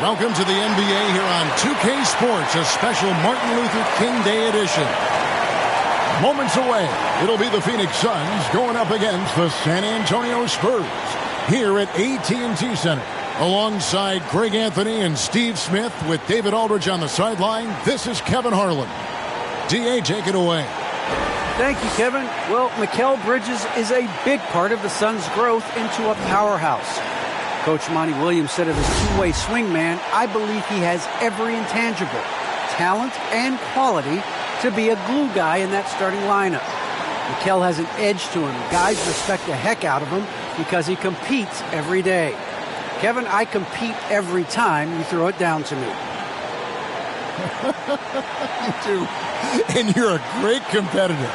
Welcome to the NBA here on 2K Sports, a special Martin Luther King Day edition. Moments away, it'll be the Phoenix Suns going up against the San Antonio Spurs here at AT&TCenter. Alongside Greg Anthony and Steve Smith with David Aldridge on the sideline, this is Kevin Harlan. D.A., take it away. Thank you, Kevin. Well, Mikal Bridges is a big part of the Suns' growth into a powerhouse. Coach Monty Williams said of his two-way swing man, I believe he has every intangible, talent and quality to be a glue guy in that starting lineup. Mikal has an edge to him. Guys respect the heck out of him because he competes every day. Kevin, I compete every time you throw it down to me. You do. And you're a great competitor.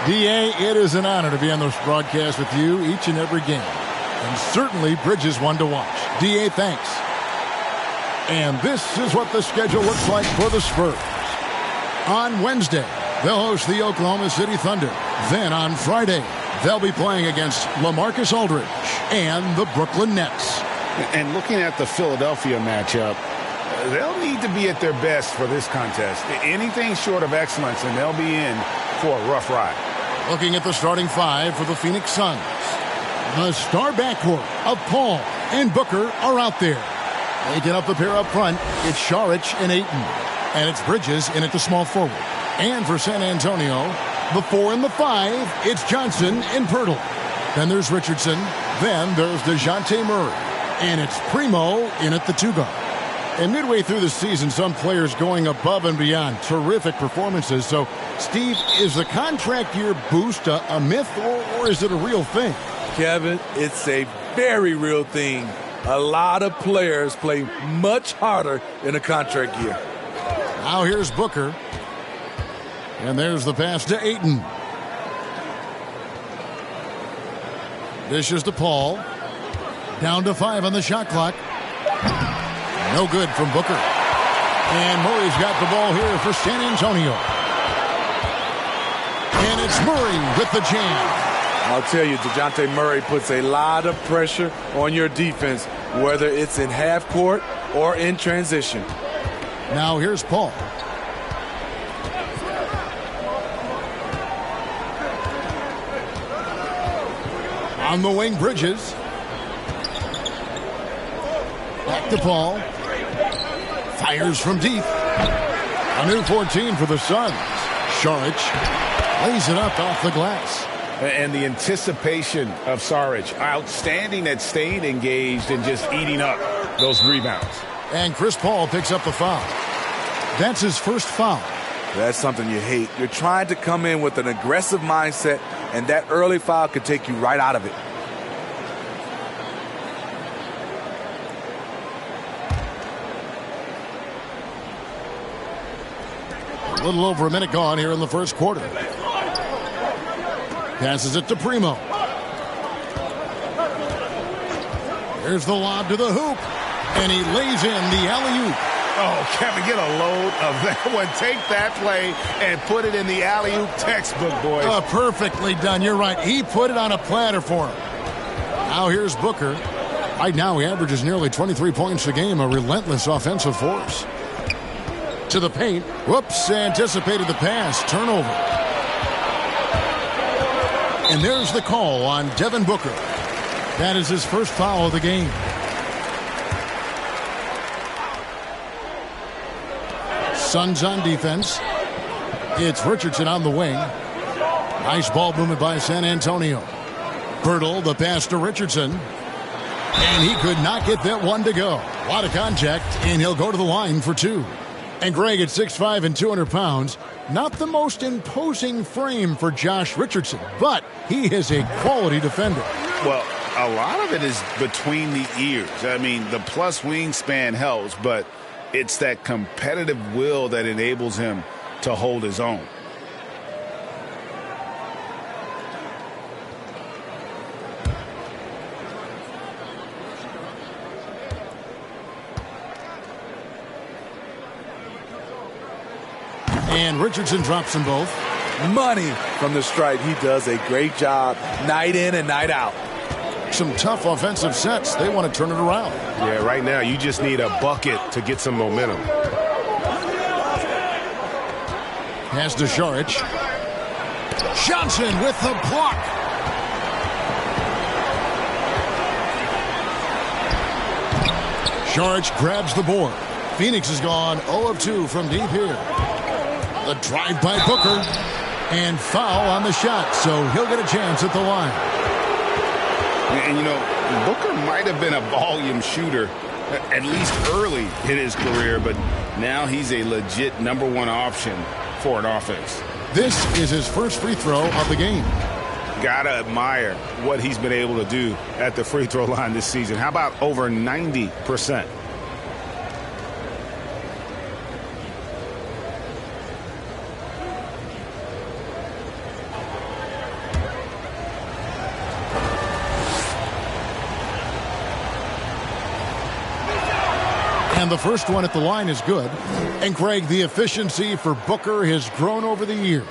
D.A., it is an honor to be on this broadcast with you each and every game. And certainly Bridges one to watch. D.A., thanks. And this is what the schedule looks like for the Spurs. On Wednesday, they'll host the Oklahoma City Thunder. Then on Friday, they'll be playing against LaMarcus Aldridge and the Brooklyn Nets. And looking at the Philadelphia matchup, they'll need to be at their best for this contest. Anything short of excellence, and they'll be in for a rough ride. Looking at the starting five for the Phoenix Suns. The star backcourt of Paul and Booker are out there. Making up the pair up front, it's Saric and Ayton. And it's Bridges in at the small forward. And for San Antonio, the 4 and the 5, it's Johnson and Pirtle. Then there's Richardson. Then there's DeJounte Murray. And it's Primo in at the 2 guard. And midway through the season, some players going above and beyond. Terrific performances. So, Steve, is the contract year boost a myth or is it a real thing? Kevin, it's a very real thing. A lot of players play much harder in a contract year. Now here's Booker. And there's the pass to Ayton. Dishes to Paul. Down to 5 on the shot clock. No good from Booker. And Murray's got the ball here for San Antonio. And it's Murray with the jam. I'll tell you, DeJounte Murray puts a lot of pressure on your defense, whether it's in half court or in transition. Now here's Paul. On the wing, Bridges. Back to Paul. Fires from deep. A new 14 for the Suns. Saric lays it up off the glass. And the anticipation of Saric, outstanding at staying engaged and just eating up those rebounds. And Chris Paul picks up the foul. That's his first foul. That's something you hate. You're trying to come in with an aggressive mindset, and that early foul could take you right out of it. A little over a minute gone here in the first quarter. Passes it to Primo. Here's the lob to the hoop. And he lays in the alley-oop. Oh, Kevin, get a load of that one. Take that play and put it in the alley-oop textbook, boys. Perfectly done. You're right. He put it on a platter for him. Now here's Booker. Right now he averages nearly 23 points a game, a relentless offensive force. To the paint. Whoops, anticipated the pass. Turnover. And there's the call on Devin Booker. That is his first foul of the game. Suns on defense. It's Richardson on the wing. Nice ball movement by San Antonio. Pirtle, the pass to Richardson. And he could not get that one to go. A lot of contact, and he'll go to the line for 2. And Greg, at 6'5" and 200 pounds, not the most imposing frame for Josh Richardson, but he is a quality defender. Well, a lot of it is between the ears. I mean, the plus wingspan helps, but it's that competitive will that enables him to hold his own. And Richardson drops them both. Money from the stripe. He does a great job night in and night out. some tough offensive sets. They want to turn it around. Yeah, right now you just need a bucket to get some momentum. Pass to Šarić. Johnson with the block. Šarić grabs the board. Phoenix has gone 0 of 2 from deep here. The drive by Booker. And foul on the shot, so he'll get a chance at the line. And, you know, Booker might have been a volume shooter, at least early in his career, but now he's a legit #1 option for an offense. This is his first free throw of the game. Gotta admire what he's been able to do at the free throw line this season. How about over 90%? And the first one at the line is good. And, Greg, the efficiency for Booker has grown over the years.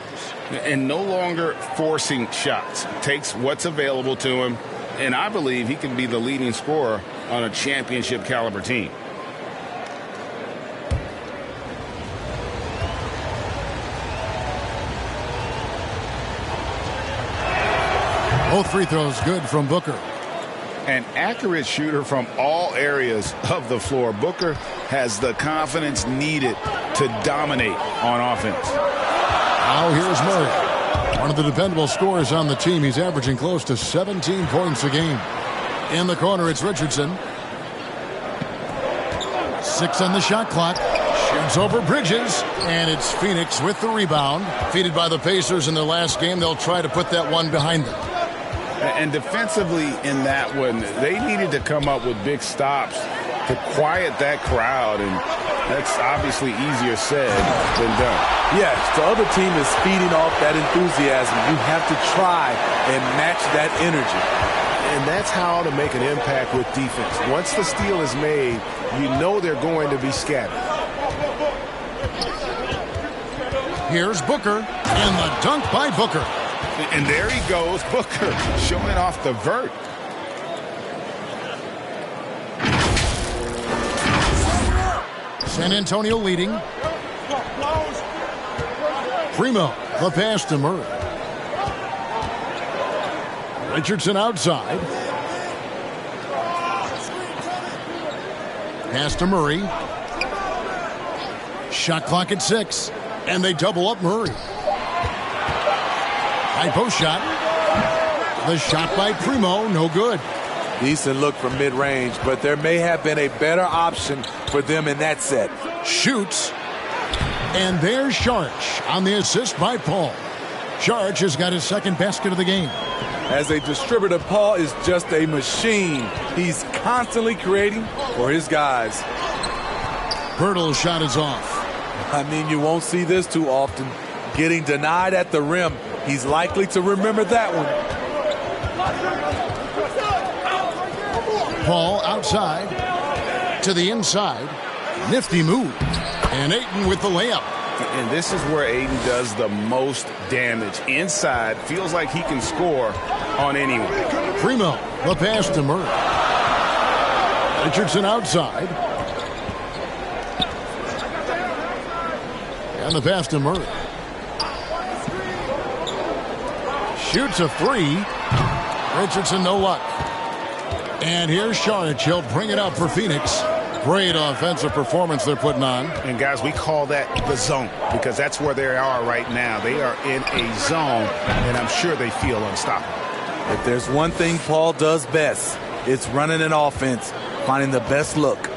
And no longer forcing shots. Takes what's available to him. And I believe he can be the leading scorer on a championship caliber team. Both free throws good from Booker. An accurate shooter from all areas of the floor. Booker has the confidence needed to dominate on offense. Now here's Murray. One of the dependable scorers on the team. He's averaging close to 17 points a game. In the corner, it's Richardson. 6 on the shot clock. Shoots over Bridges. And it's Phoenix with the rebound. Defeated by the Pacers in their last game. They'll try to put that one behind them. And defensively in that one, they needed to come up with big stops to quiet that crowd, and that's obviously easier said than done. Yes, the other team is feeding off that enthusiasm. You have to try and match that energy. And that's how to make an impact with defense. Once the steal is made, you know they're going to be scattered. Here's Booker, and the dunk by Booker. And there he goes, Booker, showing off the vert. San Antonio leading. Primo, the pass to Murray. Richardson outside. Pass to Murray. Shot clock at 6. And they double up Murray. High post shot. The shot by Primo, no good. Decent look from mid-range, but there may have been a better option for them in that set. Shoots. And there's Šarić on the assist by Paul. Šarić has got his second basket of the game. As a distributor, Paul is just a machine. He's constantly creating for his guys. Pirtle's shot is off. I mean, you won't see this too often. Getting denied at the rim. He's likely to remember that one. Paul outside to the inside. Nifty move. And Ayton with the layup. And this is where Ayton does the most damage. Inside, feels like he can score on anyone. Primo, the pass to Murray. Richardson outside. And the pass to Murray. Shoots a 3. Richardson, no luck. And here's Šarić. He'll bring it up for Phoenix. Great offensive performance they're putting on. And, guys, we call that the zone because that's where they are right now. They are in a zone, and I'm sure they feel unstoppable. If there's one thing Paul does best, it's running an offense, finding the best look.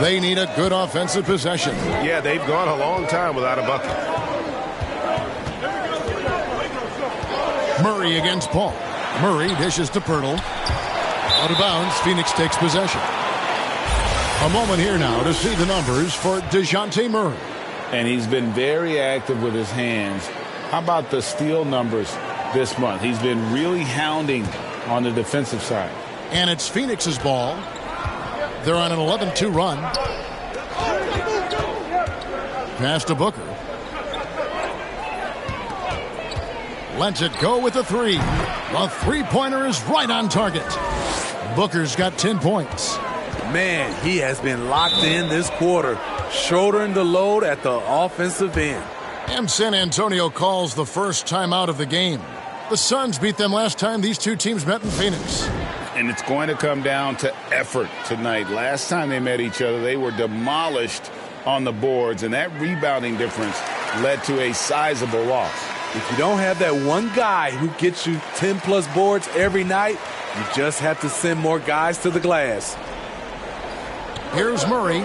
They need a good offensive possession. Yeah, they've gone a long time without a bucket. Murray against Paul. Murray dishes to Pirtle. Out of bounds, Phoenix takes possession. A moment here now to see the numbers for DeJounte Murray. And he's been very active with his hands. How about the steal numbers this month? He's been really hounding on the defensive side. And it's Phoenix's ball. They're on an 11-2 run. Pass to Booker. Lets it go with the three. The three-pointer is right on target. Booker's got 10 points. Man, he has been locked in this quarter, shouldering the load at the offensive end. And San Antonio calls the first timeout of the game. The Suns beat them last time these two teams met in Phoenix. And it's going to come down to effort tonight. Last time they met each other, they were demolished on the boards, and that rebounding difference led to a sizable loss. If you don't have that one guy who gets you 10-plus boards every night, you just have to send more guys to the glass. Here's Murray.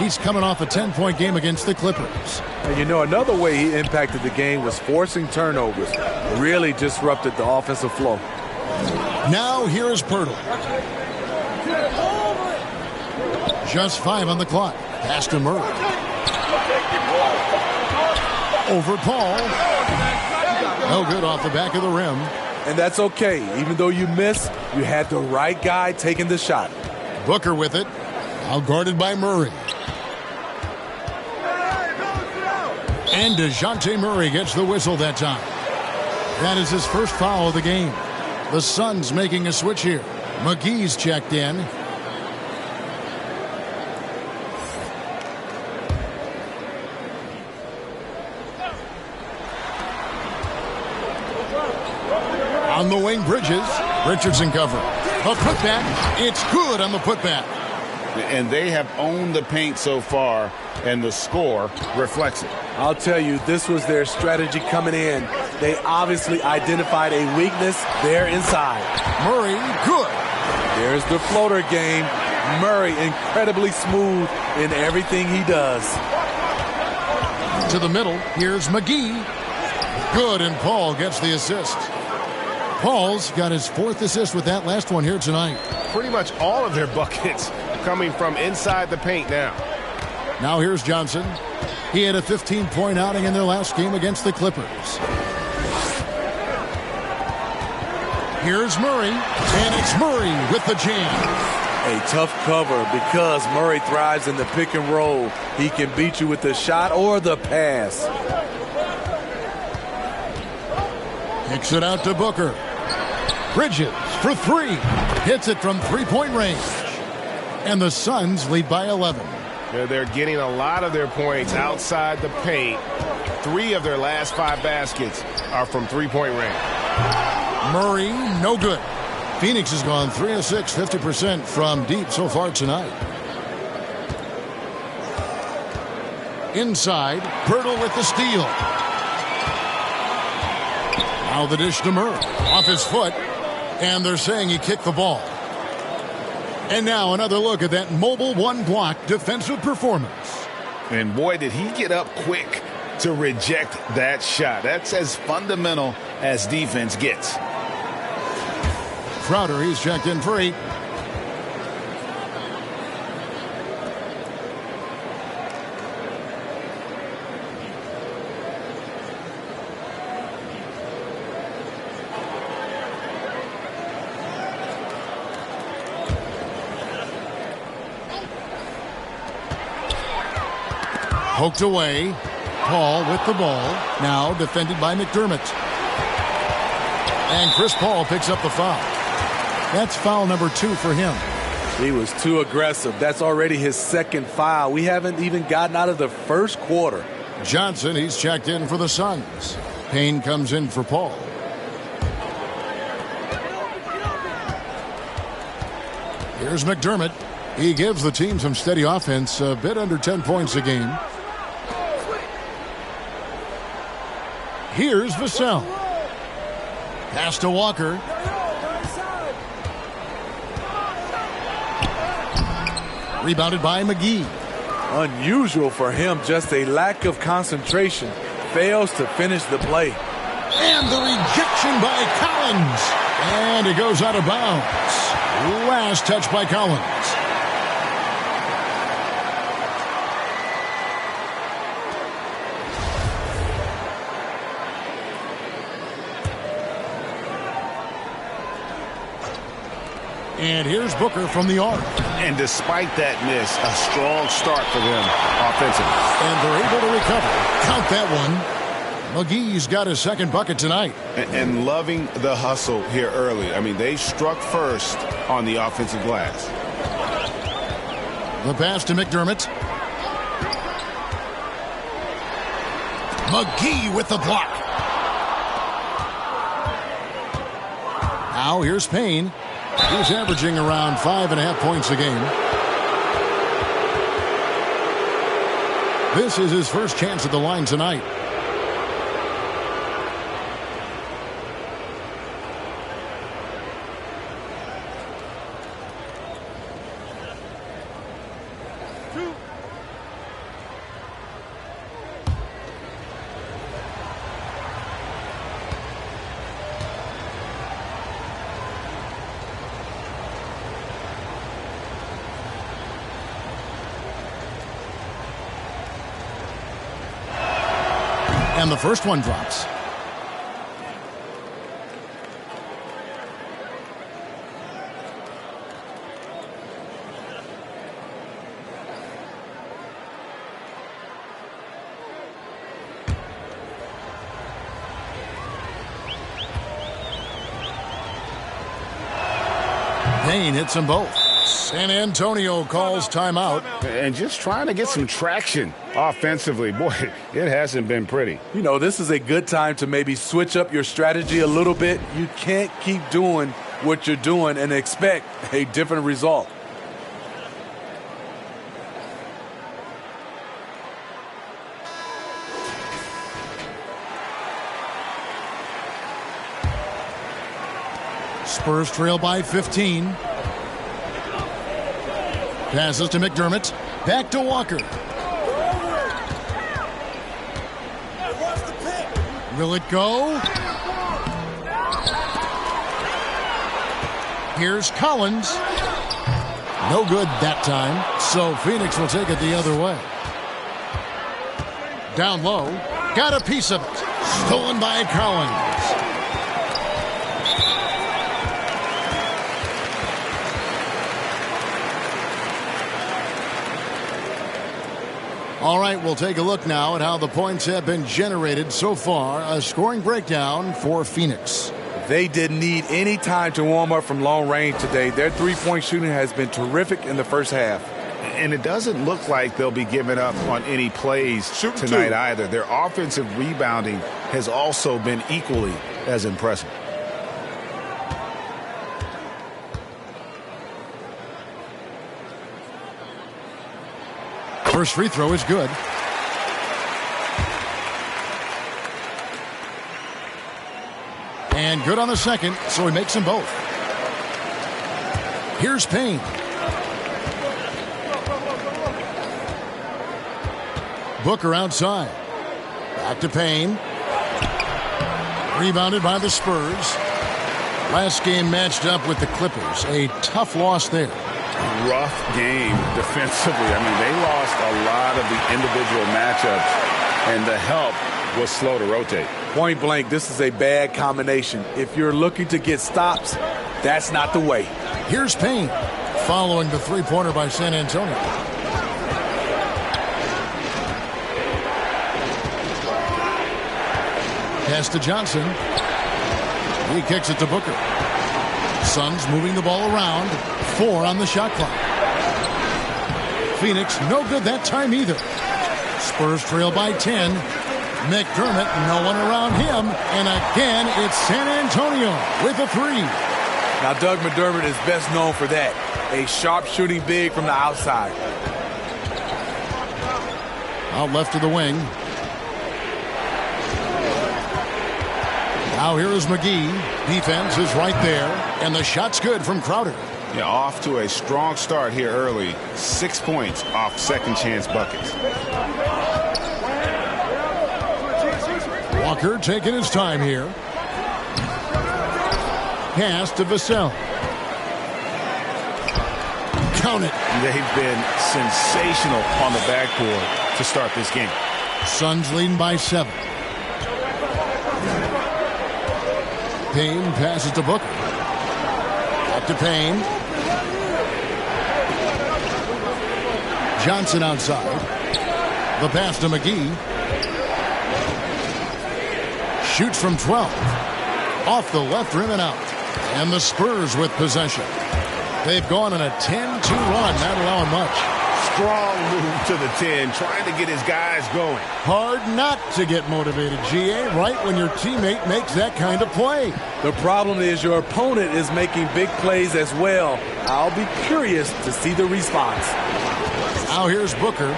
He's coming off a 10-point game against the Clippers. And you know, another way he impacted the game was forcing turnovers. Really disrupted the offensive flow. Now here's Pirtle. Just 5 on the clock. Pass to Murray. Over Paul. No good off the back of the rim. And that's okay. Even though you miss, you had the right guy taking the shot. Booker with it. Now guarded by Murray. And DeJounte Murray gets the whistle that time. That is his first foul of the game. The Suns making a switch here. McGee's checked in. On the wing, Bridges. Richardson cover. The putback. It's good on the putback. And they have owned the paint so far, and the score reflects it. I'll tell you, this was their strategy coming in. They obviously identified a weakness there inside. Murray, good. There's the floater game. Murray incredibly smooth in everything he does. To the middle, here's McGee. Good, and Paul gets the assist. Paul's got his 4th assist with that last one here tonight. Pretty much all of their buckets coming from inside the paint now. Now here's Johnson. He had a 15-point outing in their last game against the Clippers. Here's Murray, and it's Murray with the jam. A tough cover because Murray thrives in the pick and roll. He can beat you with the shot or the pass. Kicks it out to Booker. Bridges for 3. Hits it from 3-point range. And the Suns lead by 11. They're getting a lot of their points outside the paint. 3 of their last 5 baskets are from 3-point range. Murray, no good. Phoenix has gone 3 of 6, 50% from deep so far tonight. Inside, Pirtle with the steal. Now the dish to Murray. Off his foot. And they're saying he kicked the ball. And now another look at that mobile one-block defensive performance. And boy, did he get up quick to reject that shot. That's as fundamental as defense gets. Crowder, he's checked in for 8. Poked away. Paul with the ball. Now defended by McDermott. And Chris Paul picks up the foul. That's foul number 2 for him. He was too aggressive. That's already his 2nd foul. We haven't even gotten out of the first quarter. Johnson, he's checked in for the Suns. Payne comes in for Paul. Here's McDermott. He gives the team some steady offense, a bit under 10 points a game. Here's Vassell. Pass to Walker. Rebounded by McGee. Unusual for him, just a lack of concentration. Fails to finish the play. And the rejection by Collins. And it goes out of bounds. Last touch by Collins. And here's Booker from the arc. And despite that miss, a strong start for them offensively. And they're able to recover. Count that one. McGee's got his second bucket tonight. And loving the hustle here early. I mean, they struck first on the offensive glass. The pass to McDermott. McGee with the block. Now here's Payne. He's averaging around 5.5 points a game. This is his first chance at the line tonight. And the first one drops. Payne hits them both. San Antonio calls timeout. And just trying to get some traction offensively. Boy, it hasn't been pretty. You know, this is a good time to maybe switch up your strategy a little bit. You can't keep doing what you're doing and expect a different result. Spurs trail by 15. Passes to McDermott. Back to Walker. Will it go? Here's Collins. No good that time. So Phoenix will take it the other way. Down low. Got a piece of it. Stolen by Collins. All right, we'll take a look now at how the points have been generated so far. A scoring breakdown for Phoenix. They didn't need any time to warm up from long range today. Their three-point shooting has been terrific in the first half. And it doesn't look like they'll be giving up on any plays tonight either. Their offensive rebounding has also been equally as impressive. First free throw is good. And good on the second, so he makes them both. Here's Payne. Booker outside. Back to Payne. Rebounded by the Spurs. Last game matched up with the Clippers. A tough loss there. Rough game defensively. I mean, they lost a lot of the individual matchups, and the help was slow to rotate. Point blank, this is a bad combination. If you're looking to get stops, that's not the way. Here's Payne, following the three-pointer by San Antonio. Pass to Johnson. He kicks it to Booker. Suns moving the ball around. 4 on the shot clock. Phoenix no good that time either. Spurs trail by 10. McDermott, no one around him. And again, it's San Antonio with a 3. Now, Doug McDermott is best known for that. A sharp shooting big from the outside. Out left to the wing. Now here is McGee. Defense is right there. And the shot's good from Crowder. Yeah, off to a strong start here early. 6 points off second chance buckets. Walker taking his time here. Pass to Vassell. Count it. They've been sensational on the backboard to start this game. Suns leading by 7. Payne passes to Booker. Back to Payne. Johnson outside. The pass to McGee. Shoots from 12. Off the left rim and out. And the Spurs with possession. They've gone on a 10-2 run, not allowing much. Strong move to the 10, trying to get his guys going. Hard not to get motivated, GA, right when your teammate makes that kind of play. The problem is your opponent is making big plays as well. I'll be curious to see the response. Now here's Booker.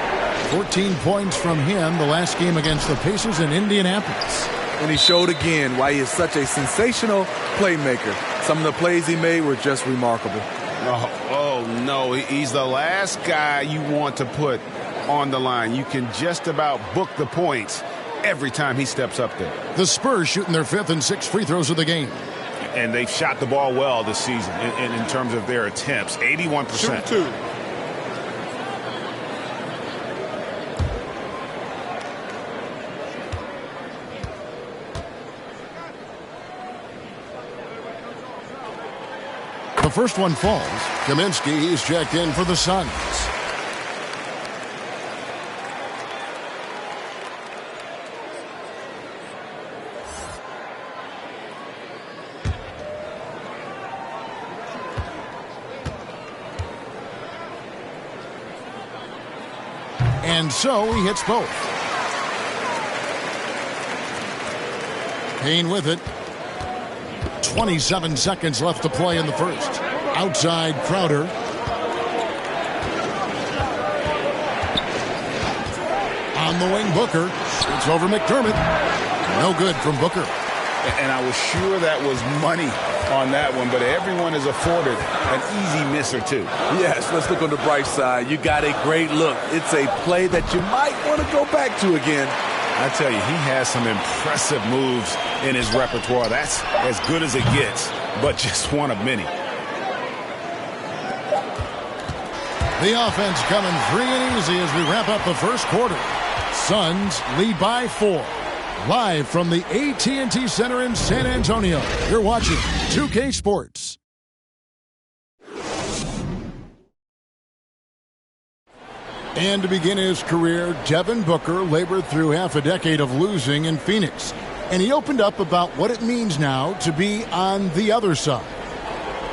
14 points from him the last game against the Pacers in Indianapolis. And he showed again why he is such a sensational playmaker. Some of the plays he made were just remarkable. Oh, no. He's the last guy you want to put on the line. You can just about book the points every time he steps up there. The Spurs shooting their 5th and 6th free throws of the game. And they've shot the ball well this season in terms of their attempts. 81%. Shoot 2. The first one falls. Kaminsky, he's checked in for the Suns. And so he hits both. Payne with it. 27 seconds left to play in the first. Outside Crowder. On the wing, Booker. It's over McDermott. No good from Booker. And I was sure that was money on that one, but everyone is afforded an easy miss or two. Yes, let's look on the bright side. You got a great look. It's a play that you might want to go back to again. I tell you, he has some impressive moves in his repertoire. That's as good as it gets, but just one of many. The offense coming free and easy as we wrap up the first quarter. Suns lead by 4. Live from the AT&TCenter in San Antonio, you're watching 2K Sports. And to begin his career, Devin Booker labored through half a decade of losing in Phoenix. And he opened up about what it means now to be on the other side.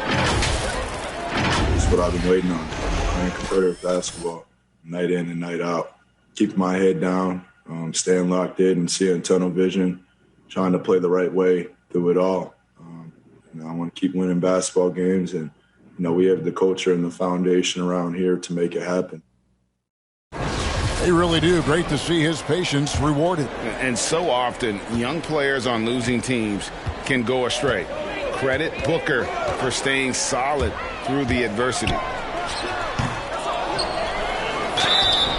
That's what I've been waiting on. Playing competitive basketball, night in and night out. Keeping my head down, staying locked in and seeing tunnel vision, trying to play the right way through it all. I want to keep winning basketball games, and we have the culture and the foundation around here to make it happen. They really do. Great to see his patience rewarded. And so often, young players on losing teams can go astray. Credit Booker for staying solid through the adversity.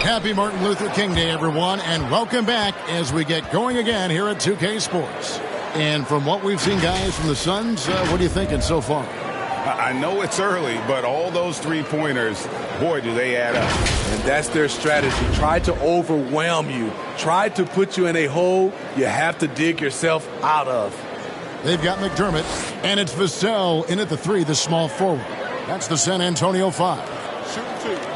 Happy Martin Luther King Day, everyone, and welcome back as we get going again here at 2K Sports. And from what we've seen, guys, from the Suns, what are you thinking so far? I know it's early, but all those three-pointers, boy, do they add up. And that's their strategy. Try to overwhelm you. Try to put you in a hole you have to dig yourself out of. They've got McDermott, and it's Vassell in at the 3, the small forward. That's the San Antonio 5. Shoot 2.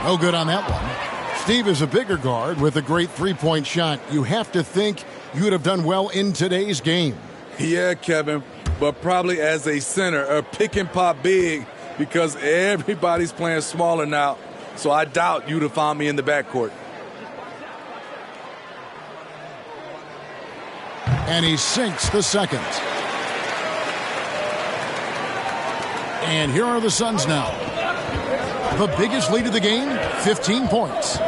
No good on that one. Steve is a bigger guard with a great three-point shot. You have to think you would have done well in today's game. Yeah, Kevin, but probably as a center, a pick and pop big, because everybody's playing smaller now. So I doubt you'd have found me in the backcourt. And he sinks the second. And here are the Suns now. The biggest lead of the game, 15 points.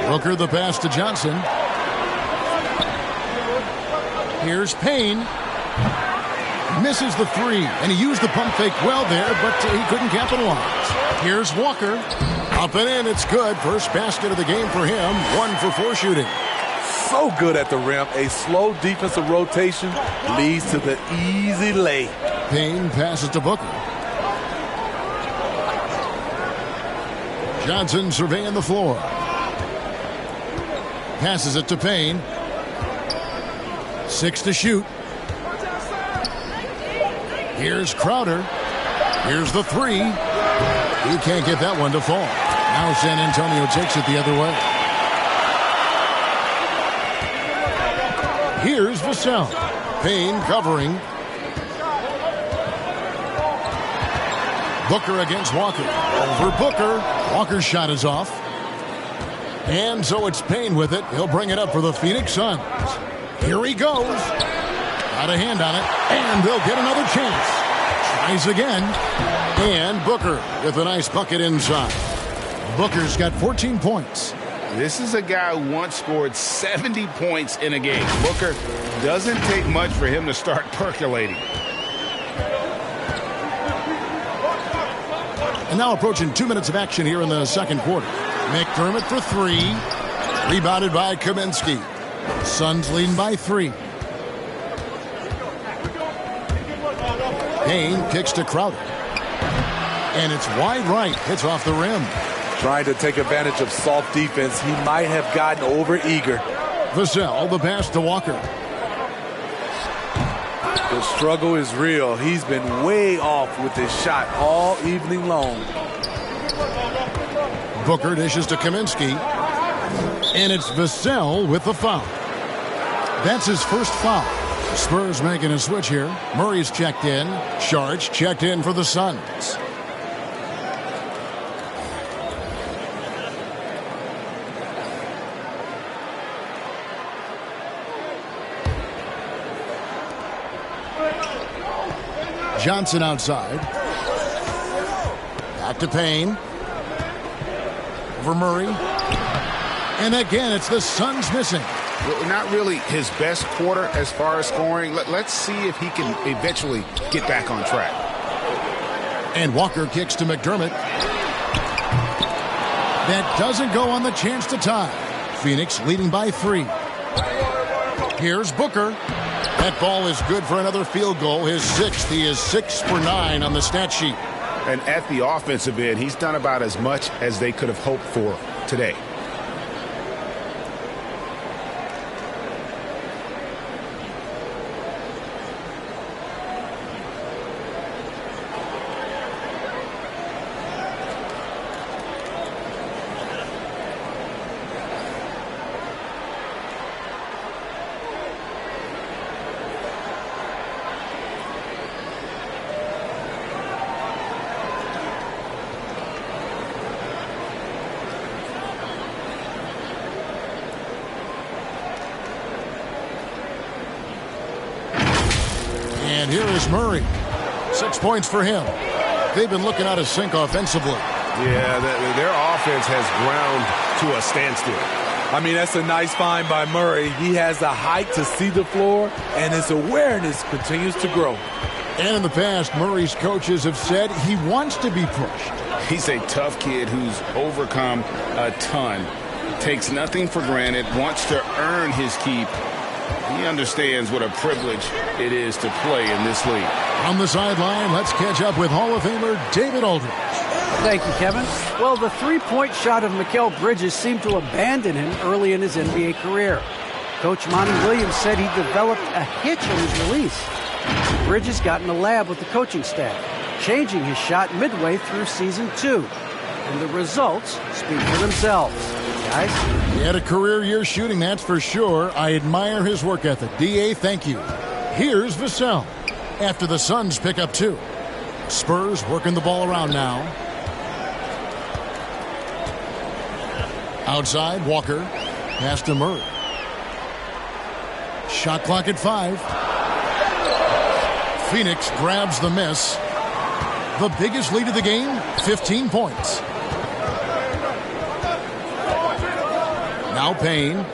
Booker the pass to Johnson. Here's Payne. Misses the 3, and he used the pump fake well there, but he couldn't capitalize. Here's Walker. Up and in, it's good. First basket of the game for him. 1 for 4 shooting. So good at the rim. A slow defensive rotation leads to the easy lay. Payne passes to Booker. Johnson surveying the floor. Passes it to Payne. 6 to shoot. Here's Crowder. Here's the 3. He can't get that one to fall. Now San Antonio takes it the other way. Here's Vassell. Payne covering. Booker against Walker. Over Booker. Walker's shot is off. And so it's Payne with it. He'll bring it up for the Phoenix Suns. Here he goes. Got a hand on it. And they'll get another chance. Tries again. And Booker with a nice bucket inside. Booker's got 14 points. This is a guy who once scored 70 points in a game. Booker doesn't take much for him to start percolating. And now approaching 2 minutes of action here in the second quarter. McDermott for 3. Rebounded by Kaminsky. Suns leading by 3. Payne kicks to Crowder. And it's wide right. Hits off the rim. Trying to take advantage of soft defense. He might have gotten over-eager. Vassell, the pass to Walker. The struggle is real. He's been way off with his shot all evening long. Booker dishes to Kaminsky. And it's Vassell with the foul. That's his first foul. Spurs making a switch here. Murray's checked in. Sharch checked in for the Suns. Johnson outside. Back to Payne. Over Murray. And again, it's the Suns missing. Well, not really his best quarter as far as scoring. Let's see if he can eventually get back on track. And Walker kicks to McDermott. That doesn't go on the chance to tie. Phoenix leading by 3. Here's Booker. That ball is good for another field goal. His 6th. He is 6 for 9 on the stat sheet. And at the offensive end, he's done about as much as they could have hoped for today. And here is Murray. 6 points for him. They've been looking out of sync offensively. Yeah, their offense has ground to a standstill. I mean, that's a nice find by Murray. He has the height to see the floor, and his awareness continues to grow. And in the past, Murray's coaches have said he wants to be pushed. He's a tough kid who's overcome a ton. Takes nothing for granted, wants to earn his keep. He understands what a privilege it is to play in this league. On the sideline, let's catch up with Hall of Famer David Aldridge. Thank you, Kevin. Well, the three-point shot of Mikal Bridges seemed to abandon him early in his NBA career. Coach Monty Williams said he developed a hitch in his release. Bridges got in the lab with the coaching staff, changing his shot midway through season 2. And the results speak for themselves. Guys? He had a career year shooting, that's for sure. I admire his work ethic. D.A., thank you. Here's Vassell after the Suns pick up 2. Spurs working the ball around now. Outside, Walker. Pass to Murray. Shot clock at 5. Phoenix grabs the miss. The biggest lead of the game, 15 points. Now Payne.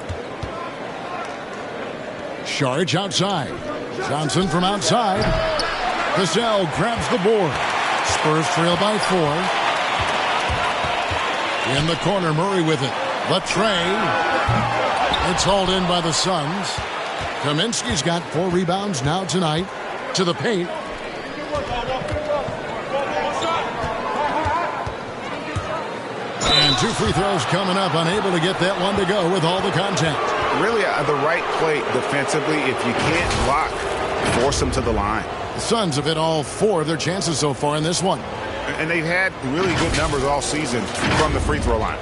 Sharch outside. Johnson from outside. Vassell grabs the board. Spurs trail by 4. In the corner, Murray with it. The tray. It's hauled in by the Suns. Kaminsky's got 4 rebounds now tonight. To the paint. And 2 free throws coming up. Unable to get that one to go with all the contact. really the right play defensively. If you can't block, force them to the line. The Suns have hit all 4 of their chances so far in this one. And they've had really good numbers all season from the free throw line.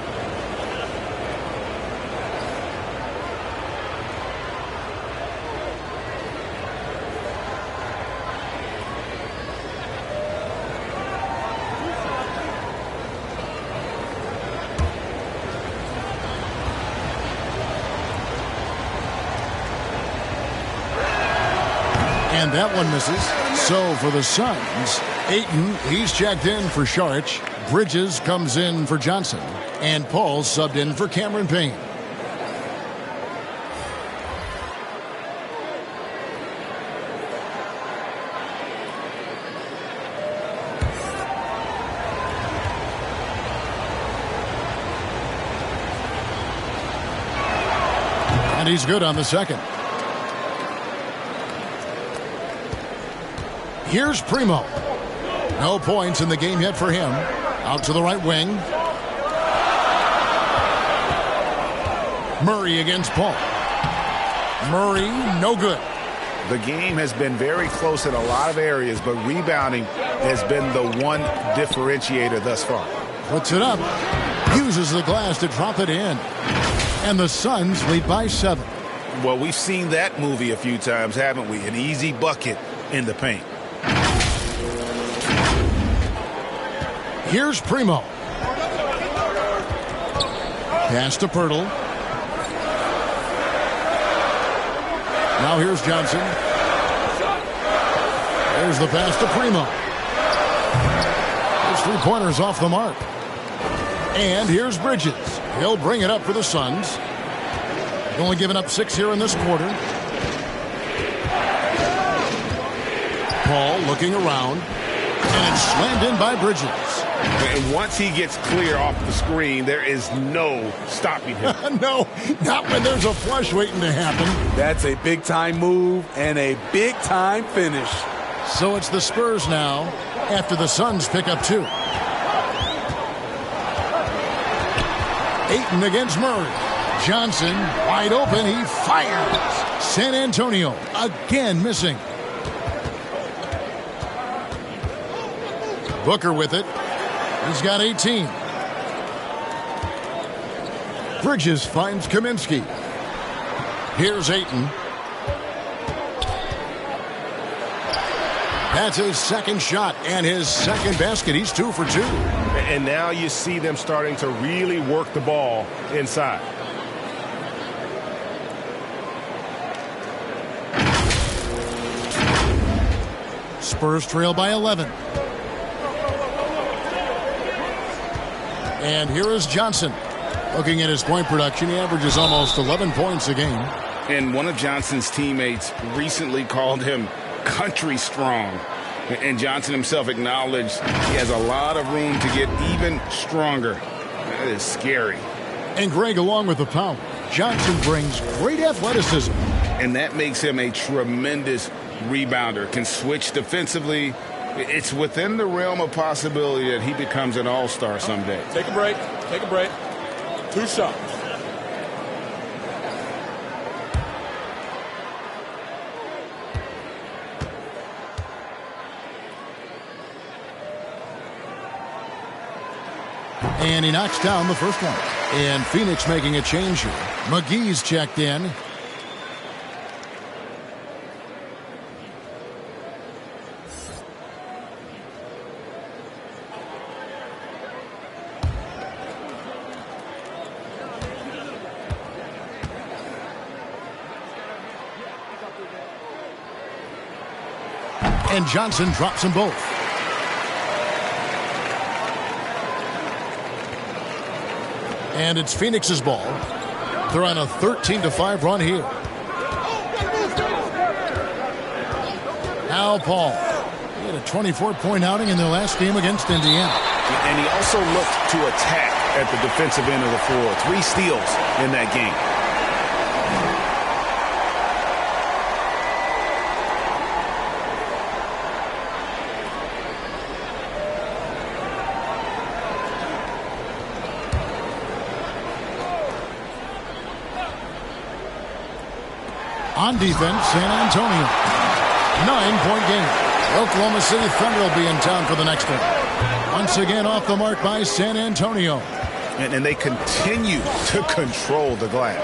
And that one misses. So for the Suns, Ayton, he's checked in for Šarić. Bridges comes in for Johnson. And Paul subbed in for Cameron Payne. And he's good on the second. Here's Primo. No points in the game yet for him. Out to the right wing. Murray against Paul. Murray, no good. The game has been very close in a lot of areas, but rebounding has been the one differentiator thus far. Puts it up. Uses the glass to drop it in. And the Suns lead by 7. Well, we've seen that movie a few times, haven't we? An easy bucket in the paint. Here's Primo. Pass to Pirtle. Now here's Johnson. There's the pass to Primo. His 3-pointer's off the mark. And here's Bridges. He'll bring it up for the Suns. They've only given up 6 here in this quarter. Paul looking around. And it's slammed in by Bridges. And once he gets clear off the screen, there is no stopping him. No, not when there's a flush waiting to happen. That's a big-time move and a big-time finish. So it's the Spurs now after the Suns pick up 2. Ayton against Murray. Johnson wide open. He fires. San Antonio again missing. Booker with it. He's got 18. Bridges finds Kaminsky. Here's Ayton. That's his second shot and his second basket. He's 2 for 2. And now you see them starting to really work the ball inside. Spurs trail by 11. And here is Johnson. Looking at his point production, he averages almost 11 points a game. And one of Johnson's teammates recently called him country strong. And Johnson himself acknowledged he has a lot of room to get even stronger. That is scary. And Greg, along with the power, Johnson brings great athleticism. And that makes him a tremendous rebounder. Can switch defensively. It's within the realm of possibility that he becomes an all-star someday. Take a break. Take a break. 2 shots. And he knocks down the first one. And Phoenix making a change here. McGee's checked in. And Johnson drops them both. And it's Phoenix's ball. They're on a 13-5 run here. Now Paul. He had a 24-point outing in their last game against Indiana. And he also looked to attack at the defensive end of the floor. 3 steals in that game. On defense, San Antonio. 9-point game. Oklahoma City Thunder will be in town for the next one. Once again off the mark by San Antonio. And they continue to control the glass.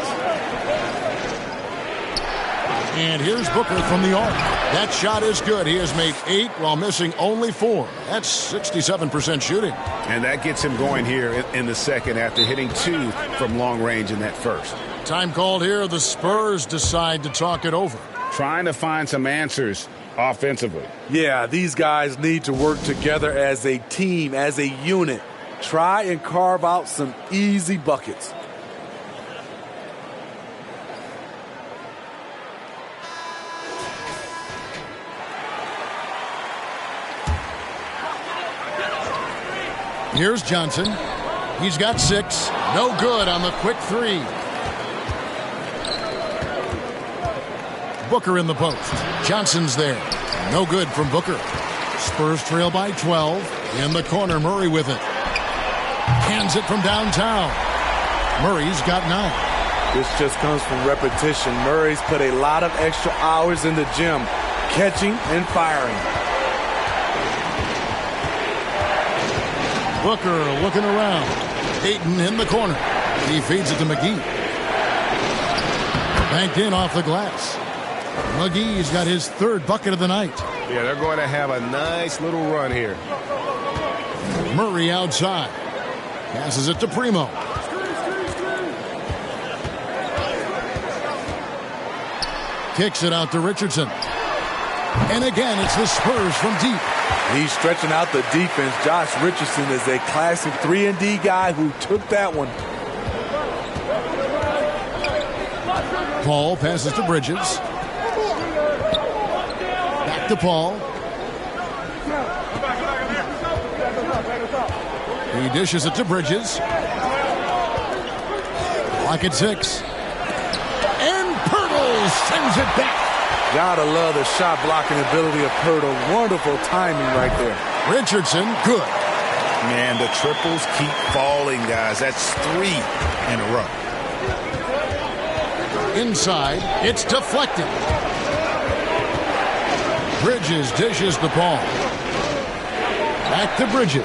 And here's Booker from the arc. That shot is good. He has made 8 while missing only 4. That's 67% shooting. And that gets him going here in the second after hitting 2 from long range in that first. Time called here. The Spurs decide to talk it over. Trying to find some answers offensively. Yeah, these guys need to work together as a team, as a unit. Try and carve out some easy buckets. Here's Johnson. He's got 6. No good on the quick 3. Booker in the post. Johnson's there. No good from Booker. Spurs trail by 12. In the corner, Murray with it. Hands it from downtown. Murray's got 9. This just comes from repetition. Murray's put a lot of extra hours in the gym, catching and firing. Booker looking around. Ayton in the corner. He feeds it to McGee. Banked in off the glass. McGee's got his 3rd bucket of the night. Yeah, they're going to have a nice little run here. Murray outside. Passes it to Primo. Kicks it out to Richardson. And again, it's the Spurs from deep. He's stretching out the defense. Josh Richardson is a classic 3-and-D guy who took that one. Paul passes to Bridges. Back to Paul. He dishes it to Bridges. Clock at 6. And Pirtle sends it back. Gotta love the shot blocking ability of Pirtle. Wonderful timing right there. Richardson, good. Man, the triples keep falling, guys. That's 3 in a row. Inside, it's deflected. Bridges dishes the ball. Back to Bridges.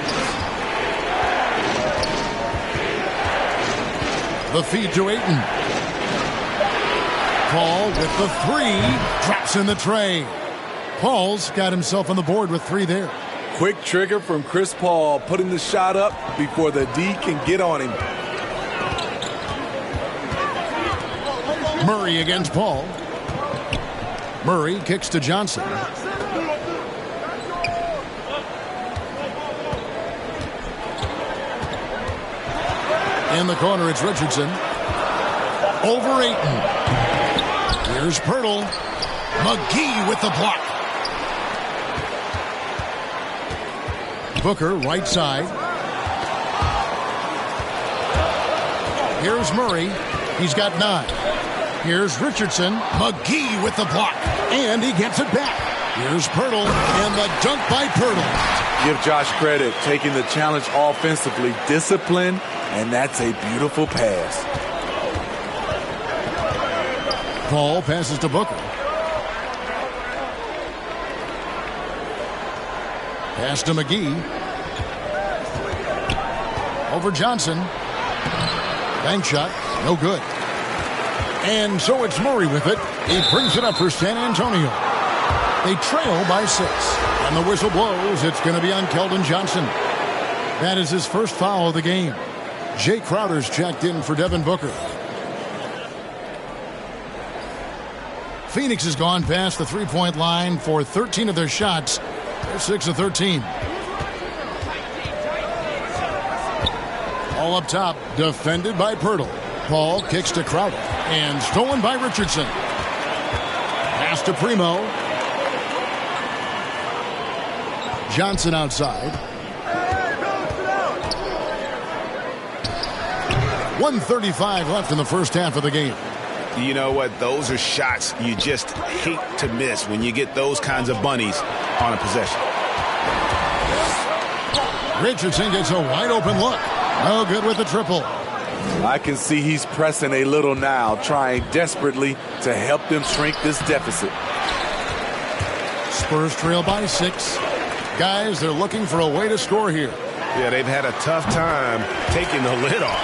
The feed to Ayton. Paul with the 3. Drops in the tray. Paul's got himself on the board with 3 there. Quick trigger from Chris Paul, putting the shot up before the D can get on him. Murray against Paul. Murray kicks to Johnson. In the corner, it's Richardson. Over Ayton. Here's Pirtle. McGee with the block. Booker, right side. Here's Murray. He's got 9. Here's Richardson. McGee with the block. And he gets it back. Here's Pirtle. And the dunk by Pirtle. Give Josh credit, taking the challenge offensively. Discipline, and that's a beautiful pass. Paul passes to Booker. Pass to McGee. Over Johnson. Bank shot. No good. And so it's Murray with it. He brings it up for San Antonio. They trail by 6. And the whistle blows. It's going to be on Keldon Johnson. That is his first foul of the game. Jay Crowder's checked in for Devin Booker. Phoenix has gone past the 3-point line for 13 of their shots. They're 6 of 13. All up top, defended by Pirtle. Paul kicks to Crowder. And stolen by Richardson. Pass to Primo. Johnson outside. 1:35 left in the first half of the game. You know what? Those are shots you just hate to miss when you get those kinds of bunnies on a possession. Richardson gets a wide open look. No good with the triple. I can see he's pressing a little now, trying desperately to help them shrink this deficit. Spurs trail by 6. Guys, they're looking for a way to score here. Yeah, they've had a tough time taking the lid off.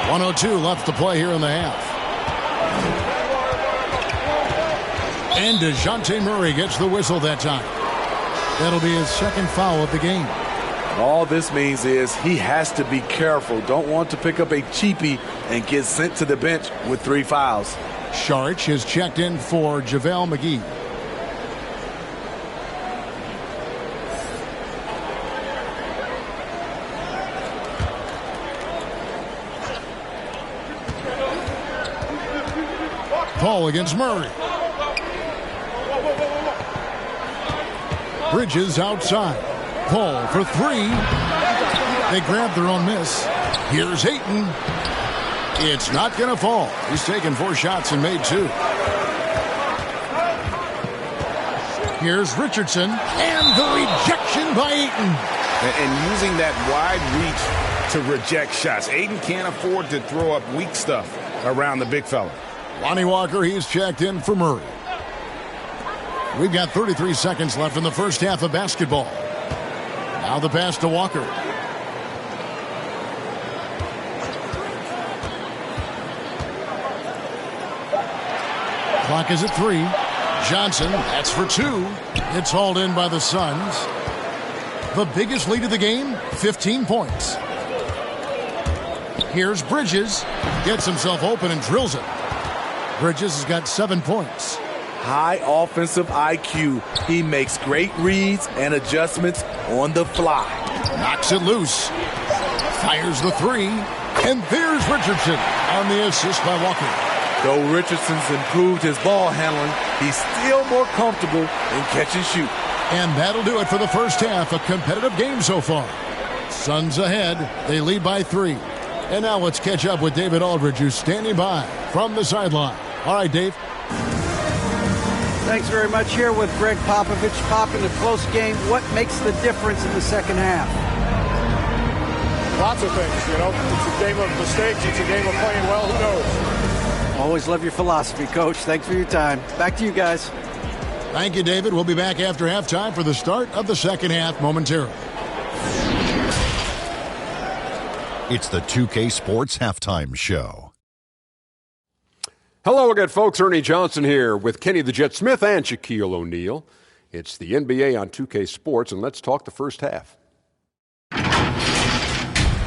1:02 left to play here in the half. And DeJounte Murray gets the whistle that time. That'll be his second foul of the game. All this means is he has to be careful. Don't want to pick up a cheapie and get sent to the bench with 3 fouls. Saric is checked in for JaVale McGee. Paul against Murray. Bridges outside. Paul for 3. They grab their own miss. Here's Ayton. It's not going to fall. He's taken 4 shots and made 2. Here's Richardson. And the rejection by Ayton. And using that wide reach to reject shots. Ayton can't afford to throw up weak stuff around the big fella. Lonnie Walker, he's checked in for Murray. We've got 33 seconds left in the first half of basketball. Now the pass to Walker. Clock is at 3. Johnson, that's for 2. It's hauled in by the Suns. The biggest lead of the game, 15 points. Here's Bridges. Gets himself open and drills it. Bridges has got 7 points. High offensive IQ. He makes great reads and adjustments on the fly. Knocks it loose. Fires the 3. And there's Richardson on the assist by Walker. Though Richardson's improved his ball handling, he's still more comfortable in catch and shoot. And that'll do it for the first half. A competitive game so far. Suns ahead. They lead by 3. And now let's catch up with David Aldridge, who's standing by from the sideline. All right, Dave. Thanks very much. Here with Greg Popovich. Pop, in a close game, what makes the difference in the second half? Lots of things, you know. It's a game of mistakes. It's a game of playing well. Who knows? Always love your philosophy, Coach. Thanks for your time. Back to you guys. Thank you, David. We'll be back after halftime for the start of the second half momentarily. It's the 2K Sports Halftime Show. Hello again, folks. Ernie Johnson here with Kenny the Jet Smith and Shaquille O'Neal. It's the NBA on 2K Sports, and let's talk the first half.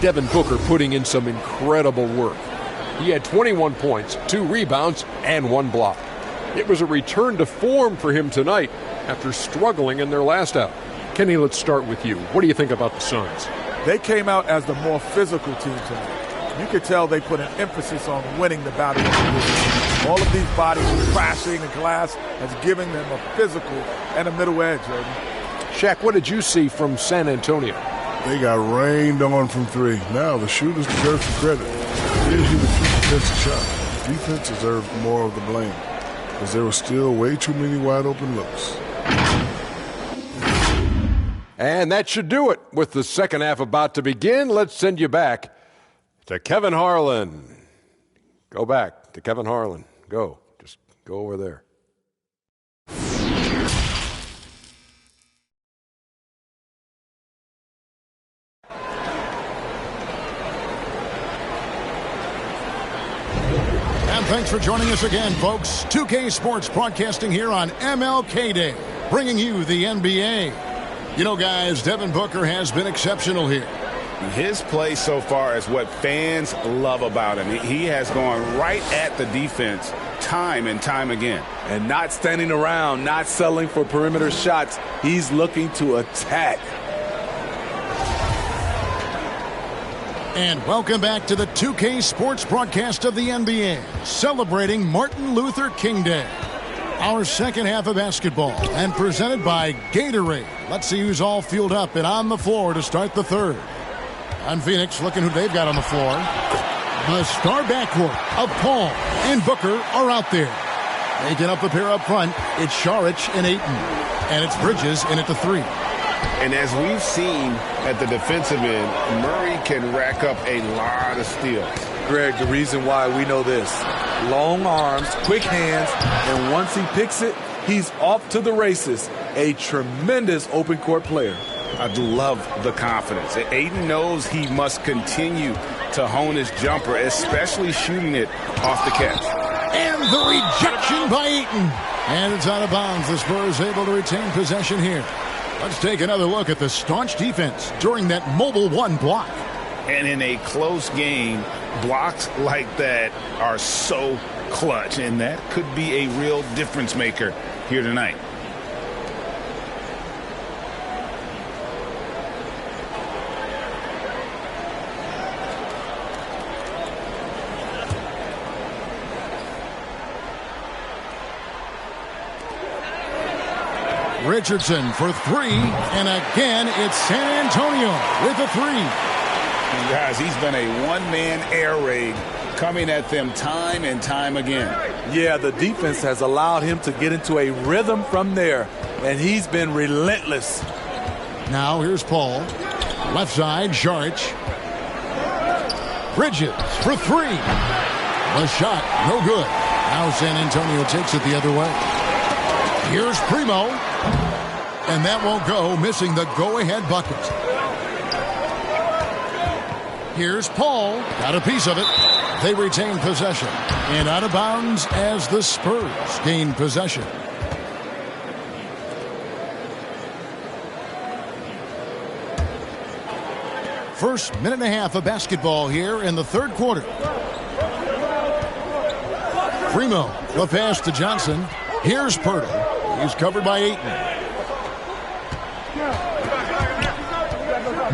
Devin Booker putting in some incredible work. He had 21 points, 2 rebounds, and 1 block. It was a return to form for him tonight after struggling in their last out. Kenny, let's start with you. What do you think about the Suns? They came out as the more physical team tonight. You could tell they put an emphasis on winning the battle of the ball. All of these bodies crashing the glass has given them a physical and a middle edge, Ernie. Shaq, what did you see from San Antonio? They got rained on from 3. Now the shooters deserve some credit. It gives you the few defensive shots. Defense deserves more of the blame because there were still way too many wide open looks. And that should do it. With the second half about to begin, let's send you back to Kevin Harlan. Go back to Kevin Harlan. Go. Just go over there. And thanks for joining us again, folks. 2K Sports broadcasting here on MLK Day, bringing you the NBA. You know, guys, Devin Booker has been exceptional here. His play so far is what fans love about him. He has gone right at the defense time and time again. And not standing around, not settling for perimeter shots. He's looking to attack. And welcome back to the 2K Sports broadcast of the NBA, celebrating Martin Luther King Day. Our second half of basketball, and presented by Gatorade. Let's see who's all fueled up and on the floor to start the third. On Phoenix, looking who they've got on the floor. The star backcourt of Paul and Booker are out there. They get up the pair up front. It's Saric and Ayton. And it's Bridges in at the 3. And as we've seen at the defensive end, Murray can rack up a lot of steals. Greg, the reason why we know this, long arms, quick hands, and once he picks it, he's off to the races. A tremendous open court player. I do love the confidence. Ayton knows he must continue to hone his jumper, especially shooting it off the catch. And the rejection by Ayton. And it's out of bounds. The Spurs able to retain possession here. Let's take another look at the staunch defense during that mobile one block. And in a close game, blocks like that are so clutch, and that could be a real difference maker here tonight. Richardson for three, and again it's San Antonio with a three. And guys, he's been a one-man air raid coming at them time and time again. Yeah, the defense has allowed him to get into a rhythm from there, and he's been relentless. Now here's Paul. Left side, Saric. Bridges for three. The shot, no good. Now San Antonio takes it the other way. Here's Primo. And that won't go, missing the go-ahead bucket. Here's Paul. Got a piece of it. They retain possession. And out of bounds as the Spurs gain possession. First minute and a half of basketball here in the third quarter. Primo, the pass to Johnson. Here's Pirtle. He's covered by Ayton.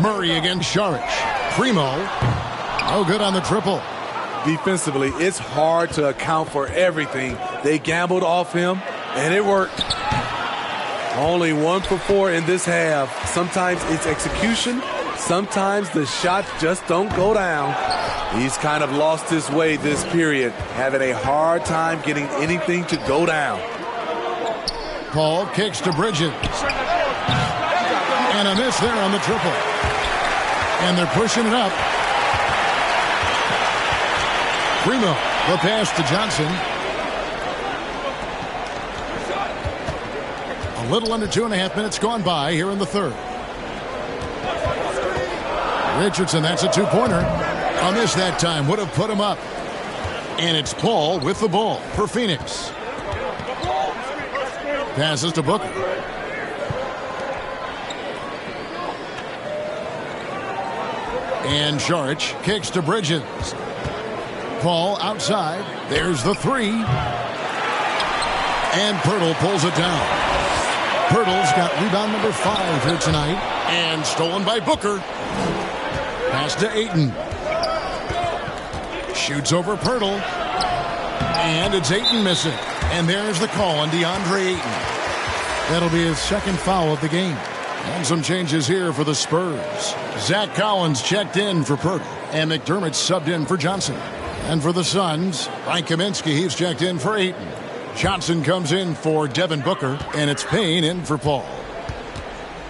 Murray against Saric. Primo. No good on the triple. Defensively, it's hard to account for everything. They gambled off him, and it worked. Only 1 for 4 in this half. Sometimes it's execution. Sometimes the shots just don't go down. He's kind of lost his way this period, having a hard time getting anything to go down. Paul kicks to Bridges. And a miss there on the triple. And they're pushing it up. Primo, the pass to Johnson. A little under 2.5 minutes gone by here in the third. Richardson, that's a two-pointer. A miss that time, would have put him up. And it's Paul with the ball for Phoenix. Passes to Booker. And Saric kicks to Bridges. Paul outside. There's the three. And Pirtle pulls it down. Pirtle's got rebound number 5 here tonight. And stolen by Booker. Pass to Ayton. Shoots over Pirtle. And it's Ayton missing. And there's the call on DeAndre Ayton. That'll be his second foul of the game. And some changes here for the Spurs. Zach Collins checked in for Pirtle. And McDermott subbed in for Johnson. And for the Suns, Frank Kaminsky, he's checked in for Ayton. Johnson comes in for Devin Booker. And it's Payne in for Paul.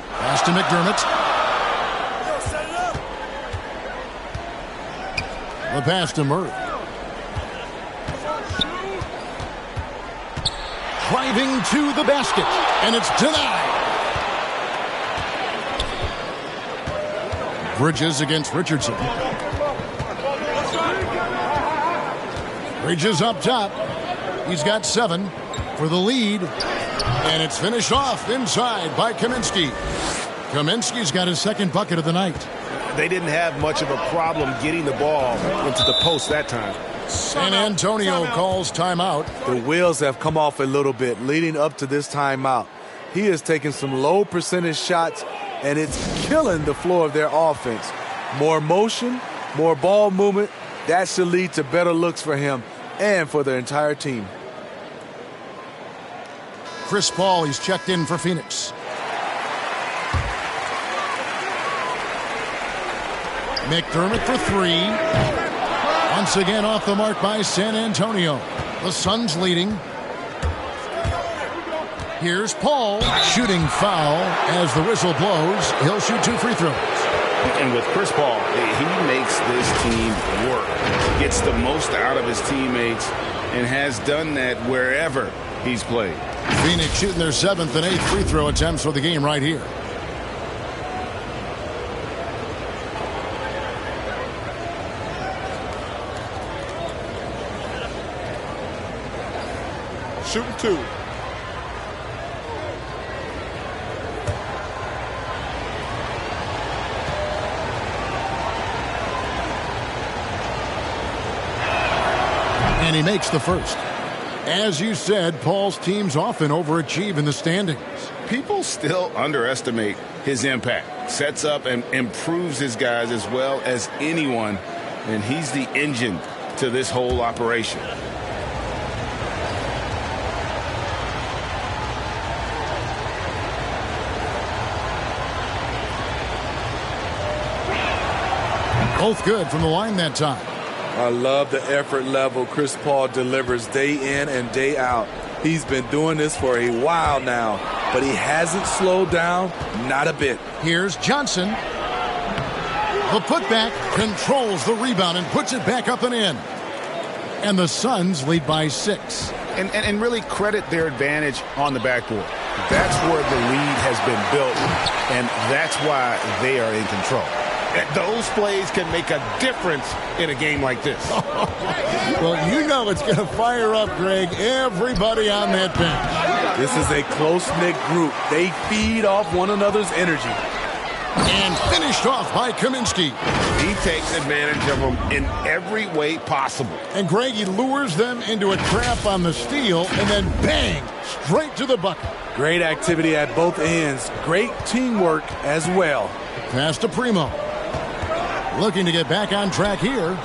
Pass to McDermott. The pass to Murray. Driving to the basket. And it's denied. Bridges against Richardson. Bridges up top. He's got 7 for the lead. And it's finished off inside by Kaminsky. Kaminsky's got his second bucket of the night. They didn't have much of a problem getting the ball into the post that time. San Antonio calls timeout. The wheels have come off a little bit leading up to this timeout. He has taken some low percentage shots, and it's killing the flow of their offense. More motion, more ball movement, that should lead to better looks for him and for the entire team. Chris Paul, he's checked in for Phoenix. McDermott for 3. Once again off the mark by San Antonio. The Suns leading. Here's Paul shooting foul as the whistle blows. He'll shoot 2 free throws. And with Chris Paul, he makes this team work. Gets the most out of his teammates and has done that wherever he's played. Phoenix shooting their 7th and 8th free throw attempts for the game right here. Shooting 2. And he makes the first. As you said, Paul's teams often overachieve in the standings. People still underestimate his impact. Sets up and improves his guys as well as anyone. And he's the engine to this whole operation. Both good from the line that time. I love the effort level Chris Paul delivers day in and day out. He's been doing this for a while now, but he hasn't slowed down, not a bit. Here's Johnson. The putback controls the rebound and puts it back up and in. And the Suns lead by 6. And really credit their advantage on the backboard. That's where the lead has been built, and that's why they are in control. Those plays can make a difference in a game like this. Well, you know it's going to fire up, Greg, everybody on that bench. This is a close-knit group. They feed off one another's energy. And finished off by Kaminsky. He takes advantage of them in every way possible. And Greg, he lures them into a trap on the steal, and then bang, straight to the bucket. Great activity at both ends. Great teamwork as well. Pass to Primo. Looking to get back on track here.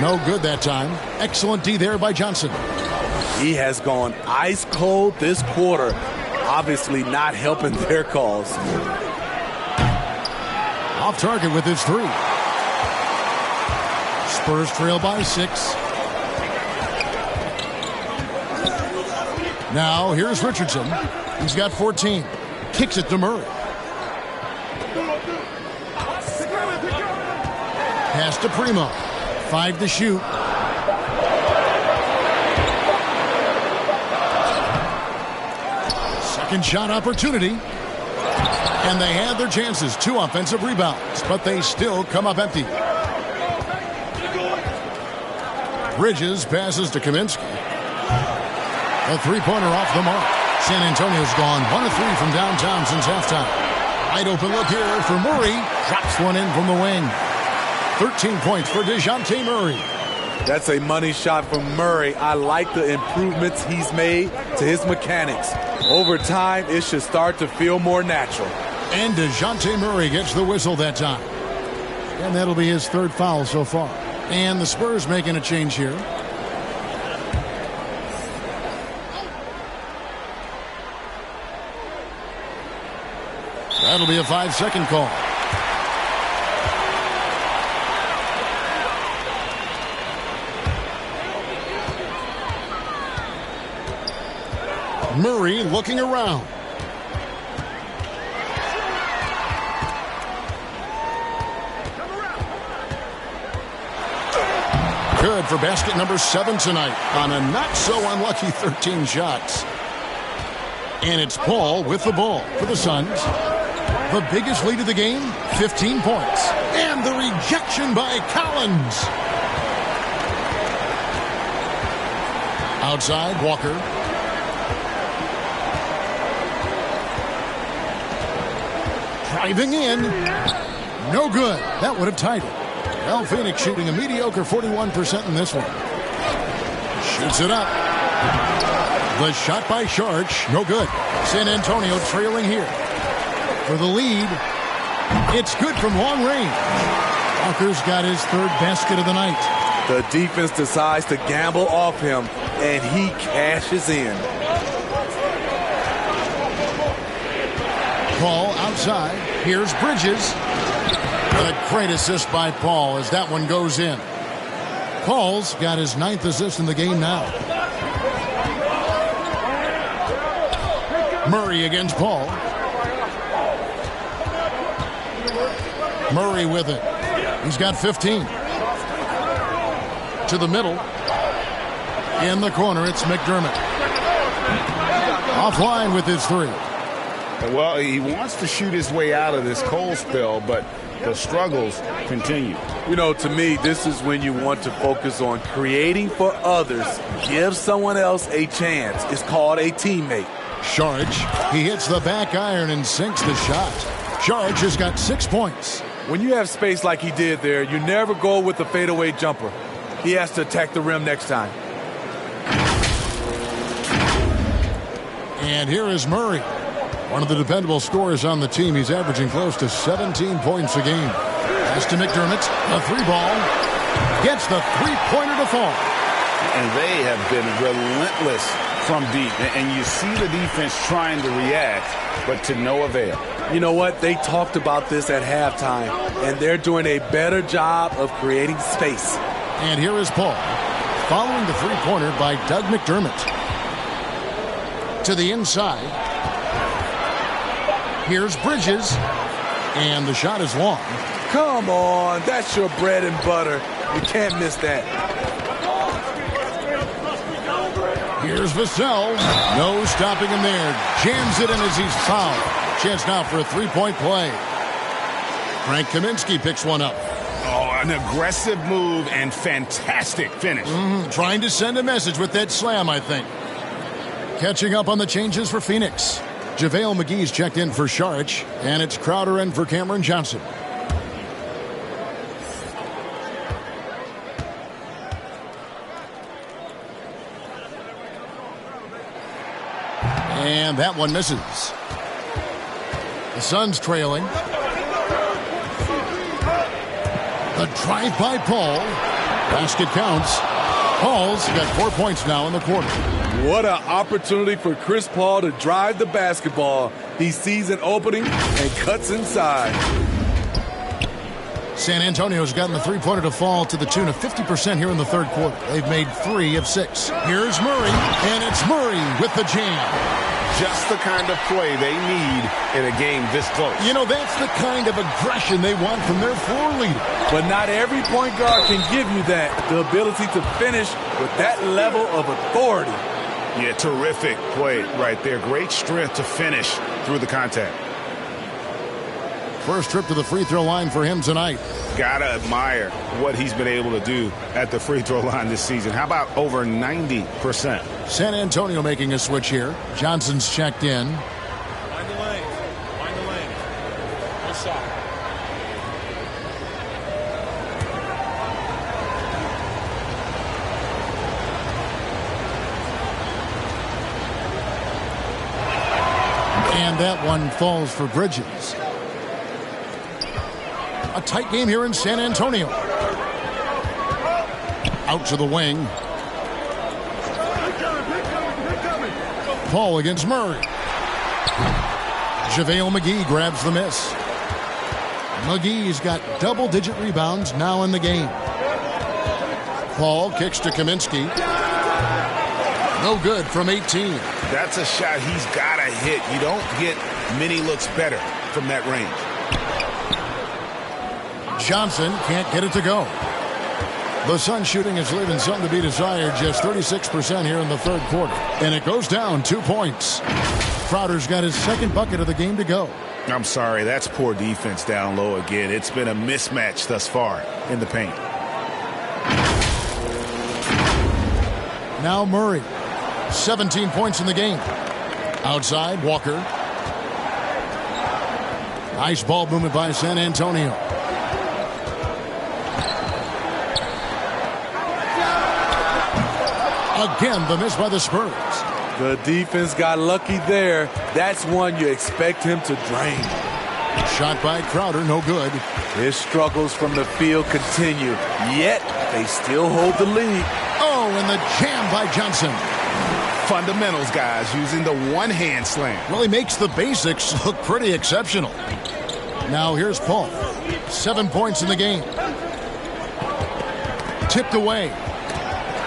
No good that time. Excellent D there by Johnson. He has gone ice cold this quarter. Obviously not helping their cause. Off target with his 3. Spurs trail by 6. Now here's Richardson. He's got 14. Kicks it to Murray. Pass to Primo. 5 to shoot. Second shot opportunity. And they had their chances. 2 offensive rebounds, but they still come up empty. Bridges passes to Kaminsky. A 3-pointer off the mark. San Antonio's gone 1 of 3 from downtown since halftime. Wide open look here for Murray. Drops one in from the wing. 13 points for DeJounte Murray. That's a money shot from Murray. I like the improvements he's made to his mechanics. Over time, it should start to feel more natural. And DeJounte Murray gets the whistle that time. And that'll be his 3rd foul so far. And the Spurs making a change here. That'll be a 5-second call. Murray looking around. Good for basket number 7 tonight on a not-so-unlucky 13 shots. And it's Paul with the ball for the Suns. The biggest lead of the game, 15 points. And the rejection by Collins. Outside, Walker. Driving in. No good. That would have tied it. Well, Phoenix shooting a mediocre 41% in this one. Shoots it up. The shot by Sharch. No good. San Antonio trailing here. For the lead. It's good from long range. Walker's got his 3rd basket of the night. The defense decides to gamble off him, and he cashes in. Paul outside. Here's Bridges. A great assist by Paul as that one goes in. Paul's got his 9th assist in the game now. Murray against Paul. Murray with it. He's got 15. To the middle. In the corner, it's McDermott. Offline with his three. Well, he wants to shoot his way out of this cold spell, but the struggles continue. You know, to me, this is when you want to focus on creating for others. Give someone else a chance. It's called a teammate. Saric, he hits the back iron and sinks the shot. Saric has got 6 points. When you have space like he did there, you never go with the fadeaway jumper. He has to attack the rim next time. And here is Murray. One of the dependable scorers on the team. He's averaging close to 17 points a game. Pass to McDermott. The three ball. Gets the three-pointer to fall. And they have been relentless from deep. And you see the defense trying to react, but to no avail. You know what? They talked about this at halftime, and they're doing a better job of creating space. And here is Paul, following the three-pointer by Doug McDermott. To the inside. Here's Bridges. And the shot is long. Come on, that's your bread and butter. You can't miss that. Here's Vassell. No stopping him there. Jams it in as he's fouled. Chance now for a three-point play. Frank Kaminsky picks one up. Oh, an aggressive move and fantastic finish. Trying to send a message with that slam, I think. Catching up on the changes for Phoenix. JaVale McGee's checked in for Saric, and it's Crowder in for Cameron Johnson. And that one misses. The Suns trailing. The drive by Paul. Basket counts. Paul's got 4 points now in the quarter. What an opportunity for Chris Paul to drive the basketball. He sees an opening and cuts inside. San Antonio's gotten the three-pointer to fall to the tune of 50% here in the third quarter. They've made 3 of 6. Here's Murray, and it's Murray with the jam. Just the kind of play they need in a game this close. You know, that's the kind of aggression they want from their floor leader. But not every point guard can give you that. The ability to finish with that level of authority. Yeah, terrific play right there. Great strength to finish through the contact. First trip to the free throw line for him tonight. Gotta admire what he's been able to do at the free throw line this season. How about over 90%? San Antonio making a switch here. Johnson's checked in. Find the lane. Find the lane. Good shot. And that one falls for Bridges. A tight game here in San Antonio. Out to the wing. Paul against Murray. JaVale McGee grabs the miss. McGee's got double-digit rebounds now in the game. Paul kicks to Kaminsky. No good from 18. That's a shot he's got to hit. You don't get many looks better from that range. Johnson can't get it to go. The Sun shooting is leaving something to be desired, just 36% here in the third quarter. And it goes down 2 points. Crowder's got his second bucket of the game to go. I'm sorry, that's poor defense down low again. It's been a mismatch thus far in the paint. Now Murray, 17 points in the game. Outside, Walker. Nice ball movement by San Antonio. Again, the miss by the Spurs. The defense got lucky there. That's one you expect him to drain. Shot by Crowder, no good. His struggles from the field continue, yet they still hold the lead. Oh, and the jam by Johnson. Fundamentals, guys, using the one-hand slam. Really makes the basics look pretty exceptional. Now here's Paul. 7 points in the game. Tipped away.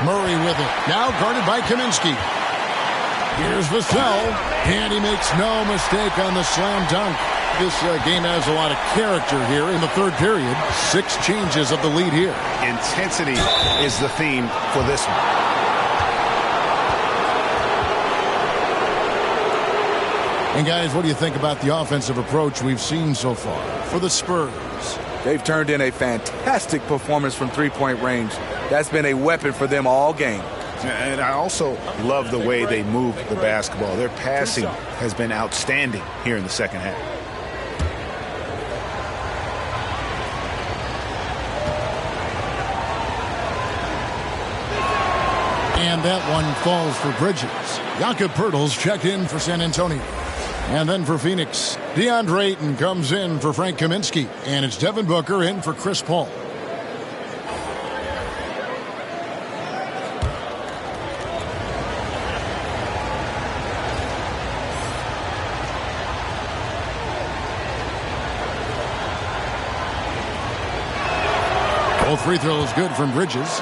Murray with it. Now guarded by Kaminsky. Here's Vassell, and he makes no mistake on the slam dunk. This game has a lot of character here in the third period. 6 changes of the lead here. Intensity is the theme for this one. And guys, what do you think about the offensive approach we've seen so far for the Spurs? They've turned in a fantastic performance from three-point range. That's been a weapon for them all game. And I also love the way they move the basketball. Their passing has been outstanding here in the second half. And that one falls for Bridges. Jakob Poeltl's checked in for San Antonio. And then for Phoenix, DeAndre Ayton comes in for Frank Kaminsky. And it's Devin Booker in for Chris Paul. Both free throws good from Bridges.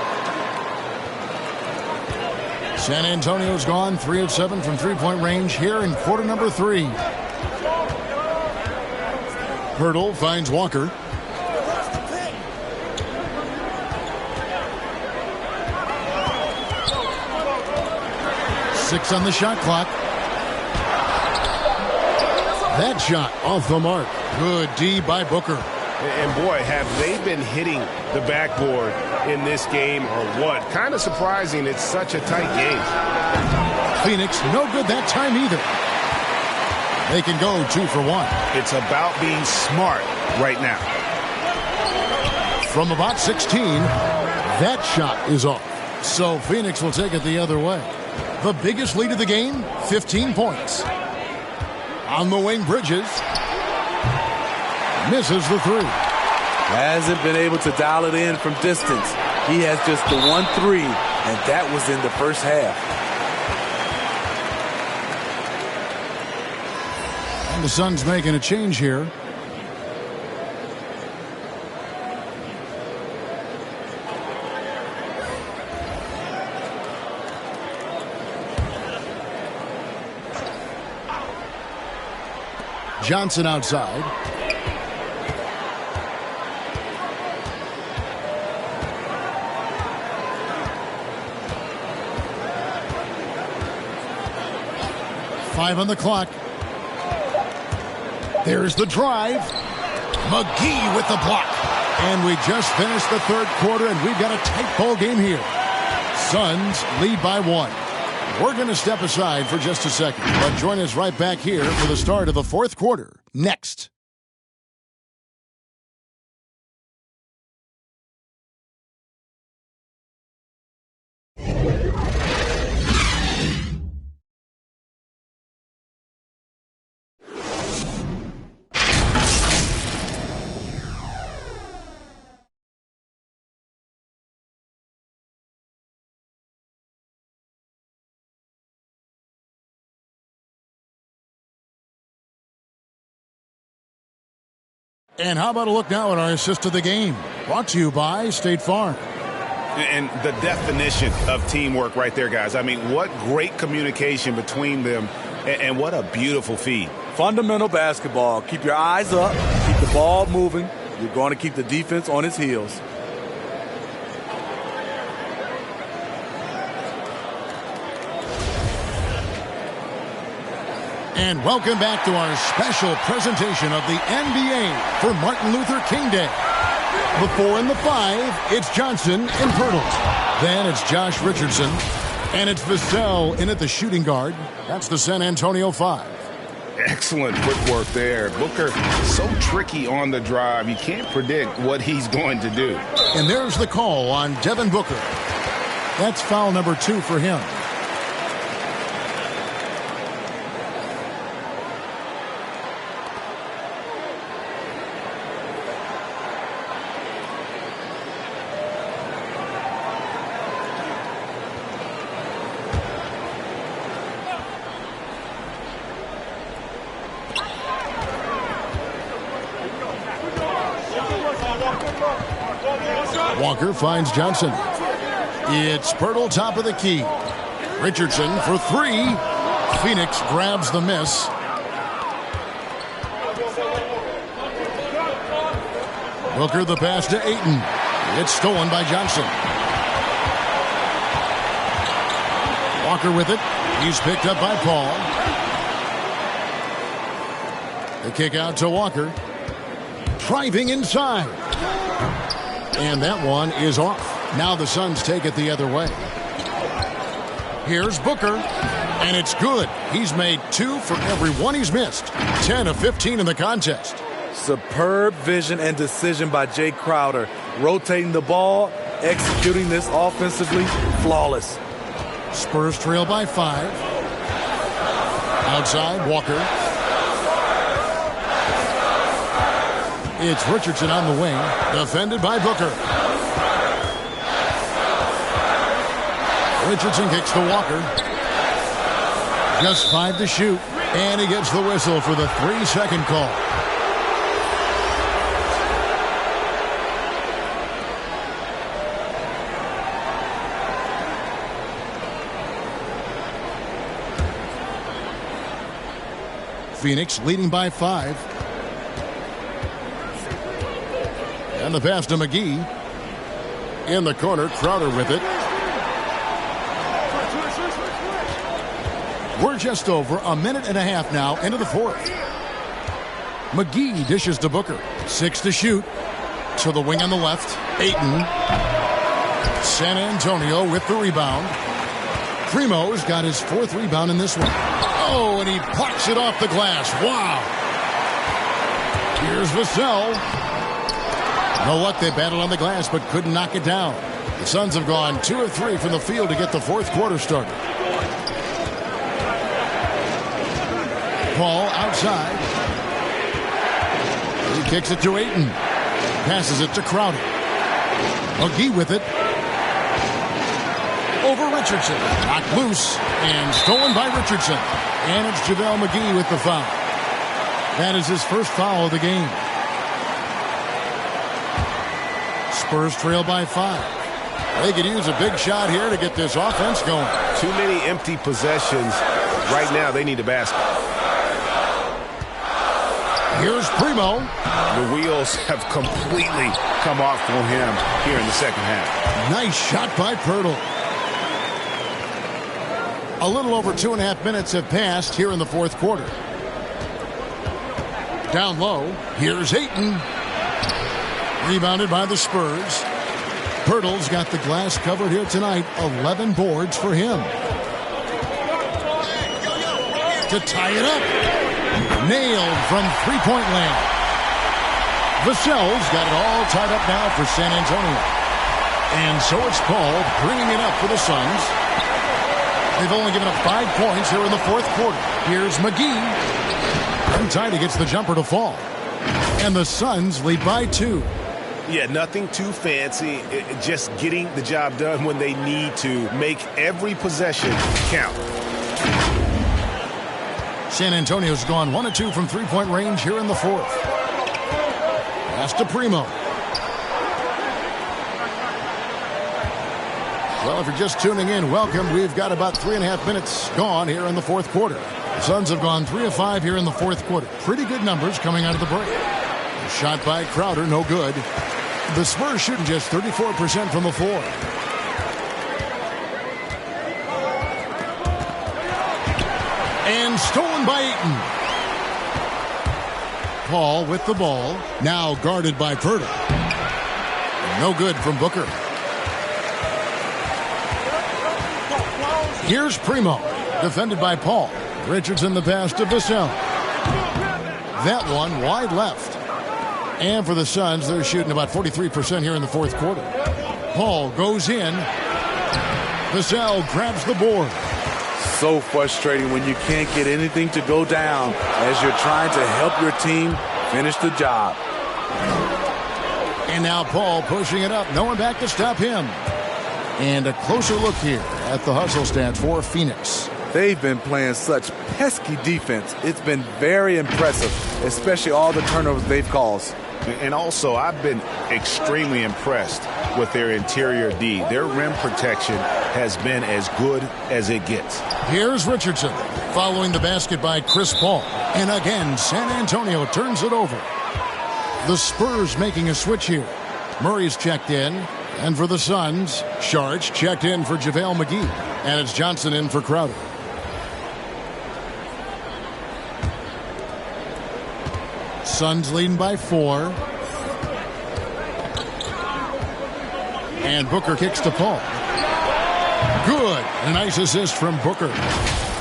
San Antonio's gone 3 of 7 from three-point range here in quarter number 3. Poeltl finds Walker. Six on the shot clock. That shot off the mark. Good D by Booker. And boy, have they been hitting the backboard in this game or what? Kind of surprising it's such a tight game. Phoenix no good that time either. They can go 2 for 1. It's about being smart right now. From about 16, that shot is off. So Phoenix will take it the other way. The biggest lead of the game, 15 points. On the wing, Bridges. Misses the 3. Hasn't been able to dial it in from distance. He has just the 1 3, and that was in the first half. And the Suns making a change here. Johnson outside. Five on the clock. There's the drive. McGee with the block. And we just finished the third quarter, and we've got a tight ball game here. Suns lead by 1. We're going to step aside for just a second, but join us right back here for the start of the fourth quarter. Next. And how about a look now at our assist of the game? Brought to you by State Farm. And the definition of teamwork right there, guys. I mean, what great communication between them, and what a beautiful feed. Fundamental basketball. Keep your eyes up. Keep the ball moving. You're going to keep the defense on its heels. And welcome back to our special presentation of the NBA for Martin Luther King Day. The 4 and the 5, it's Johnson and Poeltl. Then it's Josh Richardson. And it's Vassell in at the shooting guard. That's the San Antonio 5. Excellent footwork there. Booker, so tricky on the drive. You can't predict what he's going to do. And there's the call on Devin Booker. That's foul number 2 for him. Walker finds Johnson. It's Poeltl top of the key. Richardson for 3. Phoenix grabs the miss. Booker the pass to Ayton. It's stolen by Johnson. Walker with it. He's picked up by Paul. The kick out to Walker. Driving inside. And that one is off. Now the Suns take it the other way. Here's Booker. And it's good. He's made 2 for every one he's missed. 10 of 15 in the contest. Superb vision and decision by Jay Crowder. Rotating the ball, executing this offensively, flawless. Spurs trail by 5. Outside, Walker. It's Richardson on the wing. Defended by Booker. Richardson kicks to Walker. Just 5 to shoot. And he gets the whistle for the 3-second call. Phoenix leading by 5. And the pass to McGee. In the corner, Crowder with it. We're just over a minute and a half now into the fourth. McGee dishes to Booker. 6 to shoot. To the wing on the left. Ayton. San Antonio with the rebound. Primo's got his 4th rebound in this one. Oh, and he plucks it off the glass. Wow. Here's Vassell. No luck, they battled on the glass but couldn't knock it down. The Suns have gone 2 of 3 from the field to get the 4th quarter started. Paul outside. He kicks it to Ayton. Passes it to Crowder. McGee with it. Over Richardson. Knocked loose and stolen by Richardson. And it's JaVale McGee with the foul. That is his first foul of the game. Spurs trail by 5. They could use a big shot here to get this offense going. Too many empty possessions. Right now, they need a basket. Here's Primo. The wheels have completely come off for him here in the second half. Nice shot by Pirtle. A little over 2.5 minutes have passed here in the 4th quarter. Down low, here's Ayton. Rebounded by the Spurs. Pirtle's got the glass covered here tonight. 11 boards for him. To tie it up. Nailed from three-point land. Vassell's got it all tied up now for San Antonio. And so it's Paul bringing it up for the Suns. They've only given up 5 points here in the 4th quarter. Here's McGee. Untitled gets the jumper to fall. And the Suns lead by 2. Yeah, nothing too fancy. Just getting the job done when they need to. Make every possession count. San Antonio's gone 1 of 2 from three-point range here in the 4th. Pass to Primo. Well, if you're just tuning in, welcome. We've got about 3.5 minutes gone here in the 4th quarter. The Suns have gone 3 of 5 here in the 4th quarter. Pretty good numbers coming out of the break. A shot by Crowder, no good. The Spurs shooting just 34% from the floor. And stolen by Ayton. Paul with the ball. Now guarded by Pirtle. No good from Booker. Here's Primo. Defended by Paul. Richardson the pass to Vassell. That one wide left. And for the Suns, they're shooting about 43% here in the 4th quarter. Paul goes in. Vassell grabs the board. So frustrating when you can't get anything to go down as you're trying to help your team finish the job. And now Paul pushing it up. No one back to stop him. And a closer look here at the hustle stats for Phoenix. They've been playing such pesky defense. It's been very impressive, especially all the turnovers they've caused. And also, I've been extremely impressed with their interior D. Their rim protection has been as good as it gets. Here's Richardson. Following the basket by Chris Paul. And again, San Antonio turns it over. The Spurs making a switch here. Murray's checked in. And for the Suns, Sharch checked in for JaVale McGee. And it's Johnson in for Crowder. Suns leading by 4. And Booker kicks to Paul. Good. A nice assist from Booker.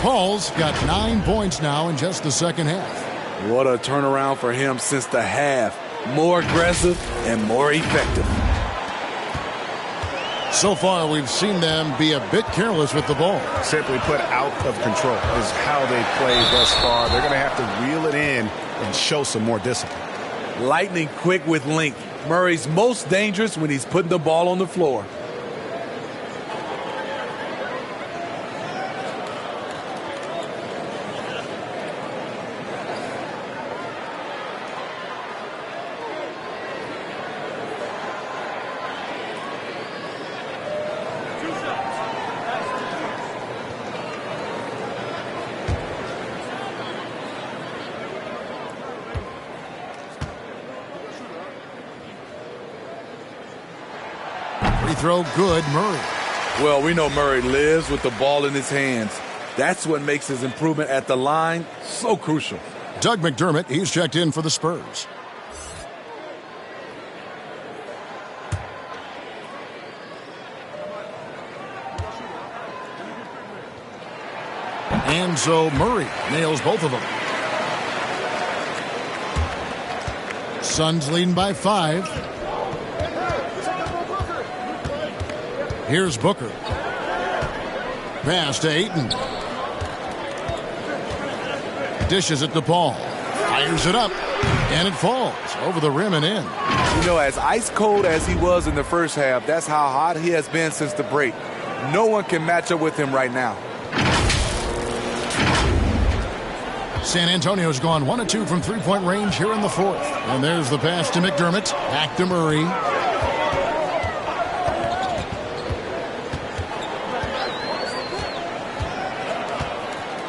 Paul's got 9 points now in just the second half. What a turnaround for him since the half. More aggressive and more effective. So far, we've seen them be a bit careless with the ball. Simply put, out of control is how they played thus far. They're going to have to reel it in and show some more discipline. Lightning quick with length. Murray's most dangerous when he's putting the ball on the floor. Throw good, Murray. Well, we know Murray lives with the ball in his hands. That's what makes his improvement at the line so crucial. Doug McDermott, he's checked in for the Spurs. And so Murray nails both of them. Suns leading by 5. Here's Booker. Pass to Ayton. Dishes it to Paul. Fires it up. And it falls over the rim and in. You know, as ice cold as he was in the first half, that's how hot he has been since the break. No one can match up with him right now. San Antonio's gone 1 of 2 from three-point range here in the fourth. And there's the pass to McDermott. Back to Murray.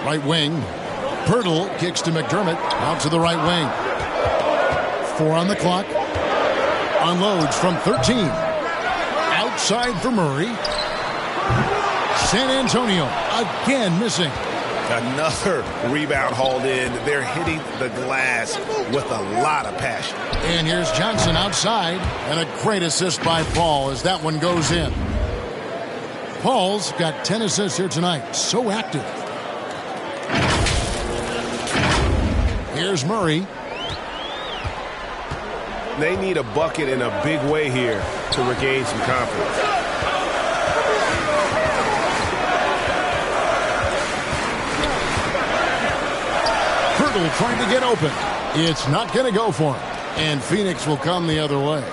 Right wing. Pirtle kicks to McDermott. Out to the right wing. 4 on the clock. Unloads from 13. Outside for Murray. San Antonio again missing. Another rebound hauled in. They're hitting the glass with a lot of passion. And here's Johnson outside. And a great assist by Paul as that one goes in. Paul's got 10 assists here tonight. So active. Here's Murray. They need a bucket in a big way here to regain some confidence. Pirtle trying to get open. It's not going to go for him. And Phoenix will come the other way.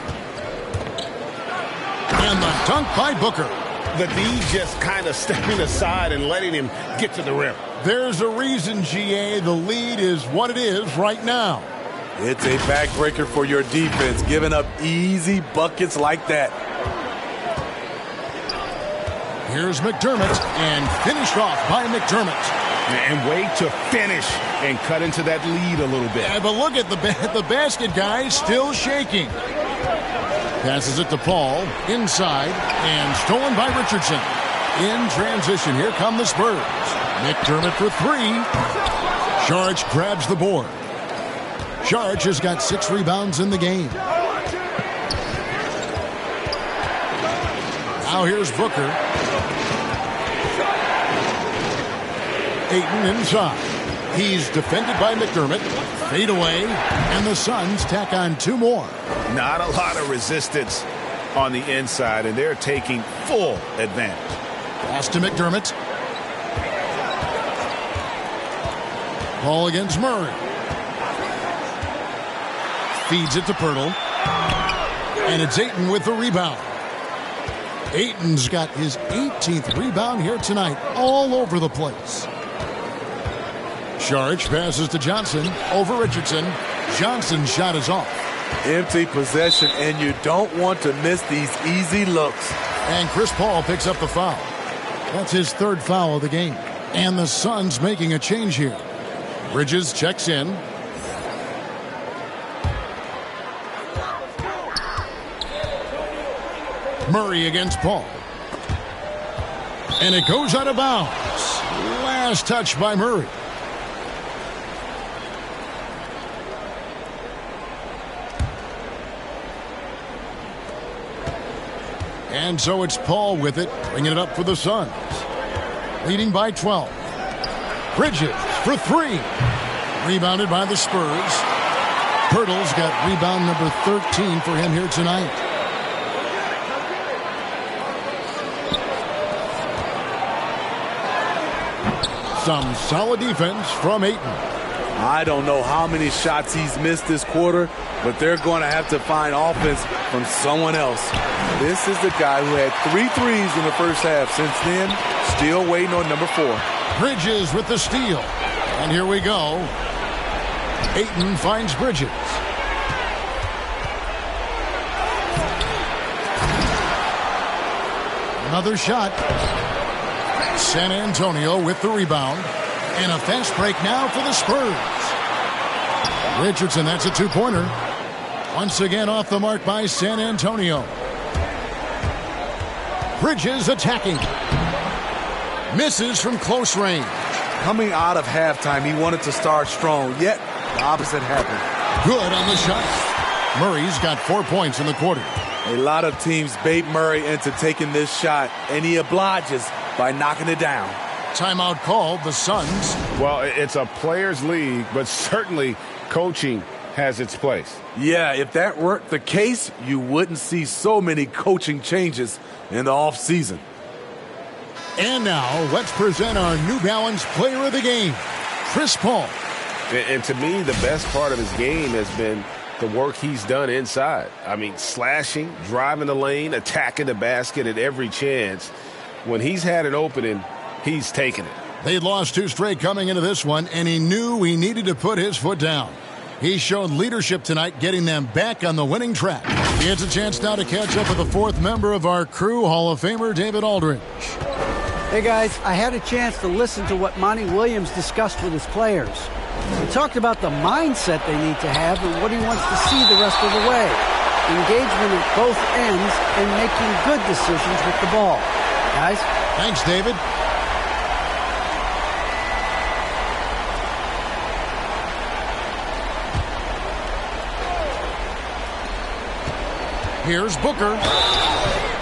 And the dunk by Booker. The D just kind of stepping aside and letting him get to the rim. There's a reason, GA, the lead is what it is right now. It's a backbreaker for your defense, giving up easy buckets like that. Here's McDermott, and finished off by McDermott. And way to finish and cut into that lead a little bit. Yeah, but look at the basket, guys, still shaking. Passes it to Paul, inside, and stolen by Richardson. In transition, here come the Spurs. McDermott for 3. Sharch grabs the board. Sharch has got 6 rebounds in the game. Now here's Booker. Ayton inside. He's defended by McDermott. Fade away, and the Suns tack on 2 more. Not a lot of resistance on the inside, and they're taking full advantage. Pass to McDermott. Ball against Murray. Feeds it to Pirtle. And it's Ayton with the rebound. Ayton's got his 18th rebound here tonight, all over the place. Sharch passes to Johnson over Richardson. Johnson's shot is off. Empty possession, and you don't want to miss these easy looks. And Chris Paul picks up the foul. That's his 3rd foul of the game. And the Suns making a change here. Bridges checks in. Murray against Paul. And it goes out of bounds. Last touch by Murray. And so it's Paul with it, bringing it up for the Suns. Leading by 12. Bridges for three. Rebounded by the Spurs. Pirtle's got rebound number 13 for him here tonight. Some solid defense from Ayton. I don't know how many shots he's missed this quarter, but they're going to have to find offense from someone else. This is the guy who had 3 threes in the first half. Since then, still waiting on number 4. Bridges with the steal. And here we go. Ayton finds Bridges. Another shot. San Antonio with the rebound. And a fast break now for the Spurs. Richardson, that's a 2-pointer. Once again off the mark by San Antonio. Bridges attacking. Misses from close range. Coming out of halftime, he wanted to start strong, yet the opposite happened. Good on the shot. Murray's got 4 points in the quarter. A lot of teams bait Murray into taking this shot, and he obliges by knocking it down. Timeout called, the Suns. Well, it's a players' league, but certainly coaching has its place. Yeah, if that weren't the case, you wouldn't see so many coaching changes in the offseason. And now, let's present our New Balance player of the game, Chris Paul. And to me, the best part of his game has been the work he's done inside. I mean, slashing, driving the lane, attacking the basket at every chance. When he's had an opening, he's taken it. They'd lost 2 straight coming into this one, and he knew he needed to put his foot down. He showed leadership tonight, getting them back on the winning track. He gets a chance now to catch up with the 4th member of our crew, Hall of Famer David Aldridge. Hey guys, I had a chance to listen to what Monty Williams discussed with his players. He talked about the mindset they need to have and what he wants to see the rest of the way. Engagement at both ends and making good decisions with the ball. Guys? Thanks, David. Here's Booker.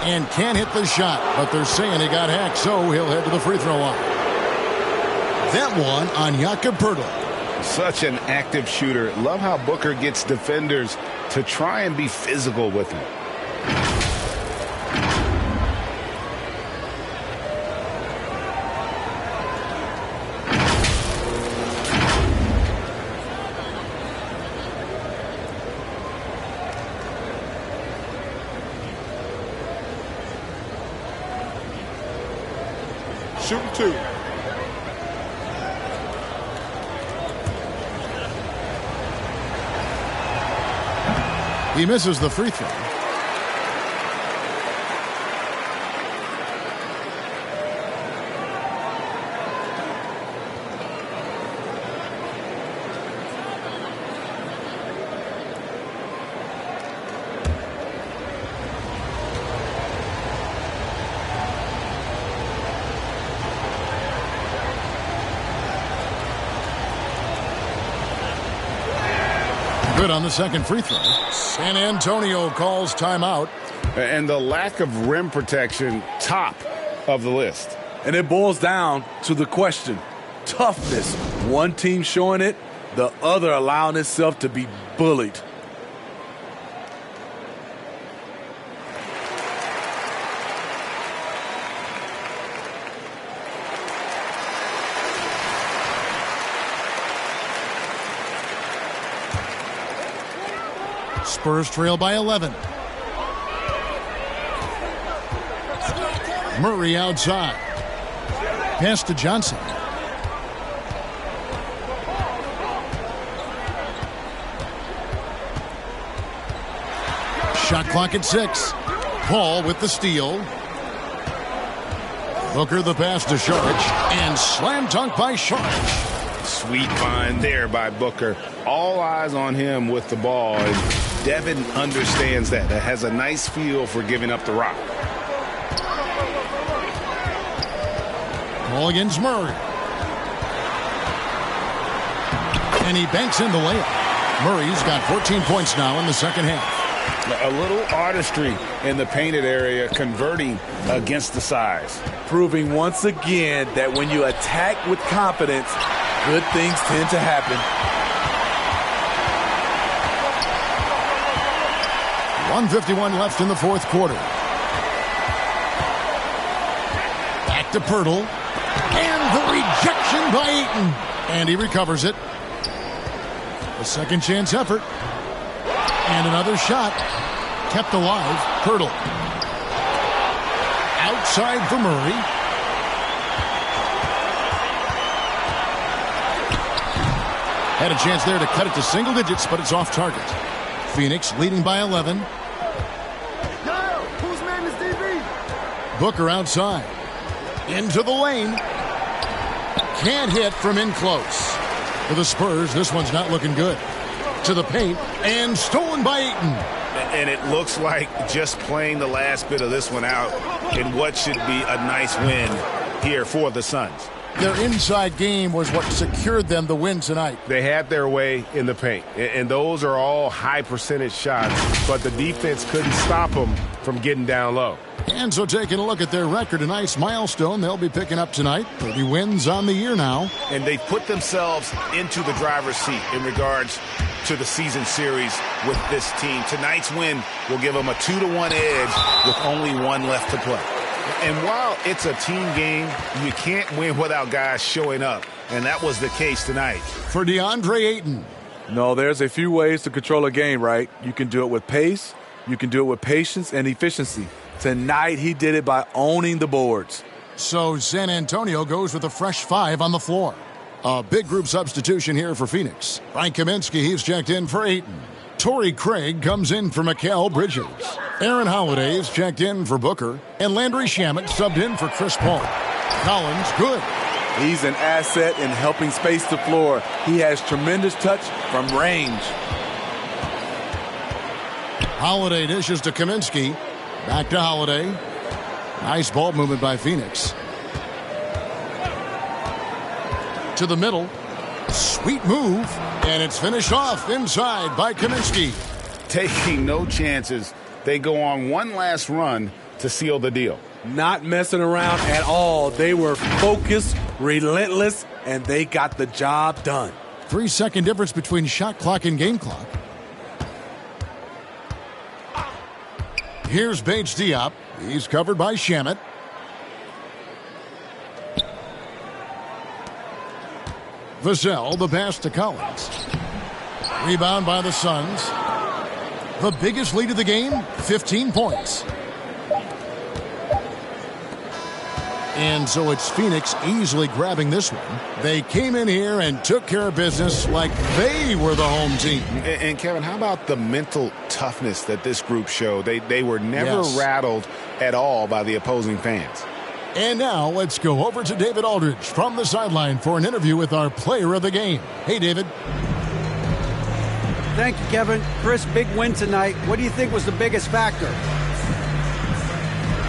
And can't hit the shot, but they're saying he got hacked, so he'll head to the free throw line. That one on Jakob Poeltl. Such an active shooter. Love how Booker gets defenders to try and be physical with him. Shooting 2. He misses the free throw. Good on the second free throw. San Antonio calls timeout. And the lack of rim protection, top of the list. And it boils down to the question, toughness. One team showing it, the other allowing itself to be bullied. Spurs trail by 11. Murray outside. Pass to Johnson. Shot clock at 6. Paul with the steal. Booker the pass to Saric, and slam dunk by Saric. Sweet find there by Booker. All eyes on him with the ball, and Devin understands that. That has a nice feel for giving up the rock. Ball against Murray. And he banks in the layup. Murray's got 14 points now in the second half. A little artistry in the painted area, converting against the size. Proving once again that when you attack with confidence, good things tend to happen. 1:51 left in the fourth quarter. Back to Pirtle. And the rejection by Ayton. And he recovers it. A second chance effort. And another shot. Kept alive. Pirtle. Outside for Murray. Had a chance there to cut it to single digits, but it's off target. Phoenix leading by 11. Whose man is DB? Booker outside. Into the lane. Can't hit from in close. For the Spurs, this one's not looking good. To the paint, and stolen by Ayton. And it looks like just playing the last bit of this one out in what should be a nice win here for the Suns. Their inside game was what secured them the win tonight. They had their way in the paint, and those are all high percentage shots, but the defense couldn't stop them from getting down low. And so taking a look at their record, a nice milestone they'll be picking up tonight. 30 wins on the year now. And they've put themselves into the driver's seat in regards to the season series with this team. Tonight's win will give them a 2-1 edge with only one left to play. And while it's a team game, you can't win without guys showing up. And that was the case tonight. For DeAndre Ayton. No, there's a few ways to control a game, right? You can do it with pace. You can do it with patience and efficiency. Tonight, he did it by owning the boards. So San Antonio goes with a fresh 5 on the floor. A big group substitution here for Phoenix. Frank Kaminsky, he's checked in for Ayton. Torrey Craig comes in for Mikal Bridges. Aaron Holiday's checked in for Booker. And Landry Shamet subbed in for Chris Paul. Collins, good. He's an asset in helping space the floor. He has tremendous touch from range. Holiday dishes to Kaminsky. Back to Holiday. Nice ball movement by Phoenix. To the middle. Sweet move. And it's finished off inside by Kaminsky. Taking no chances. They go on one last run to seal the deal. Not messing around at all. They were focused, relentless, and they got the job done. 3-second difference between shot clock and game clock. Here's Bates Diop. He's covered by Shamet. Vassell, the pass to Collins. Rebound by the Suns. The biggest lead of the game, 15 points. And so it's Phoenix easily grabbing this one. They came in here and took care of business like they were the home team. And Kevin, how about the mental toughness that this group showed? They were never rattled at all by the opposing fans. And now let's go over to David Aldridge from the sideline for an interview with our player of the game. Hey, David. Thank you, Kevin. Chris, big win tonight. What do you think was the biggest factor?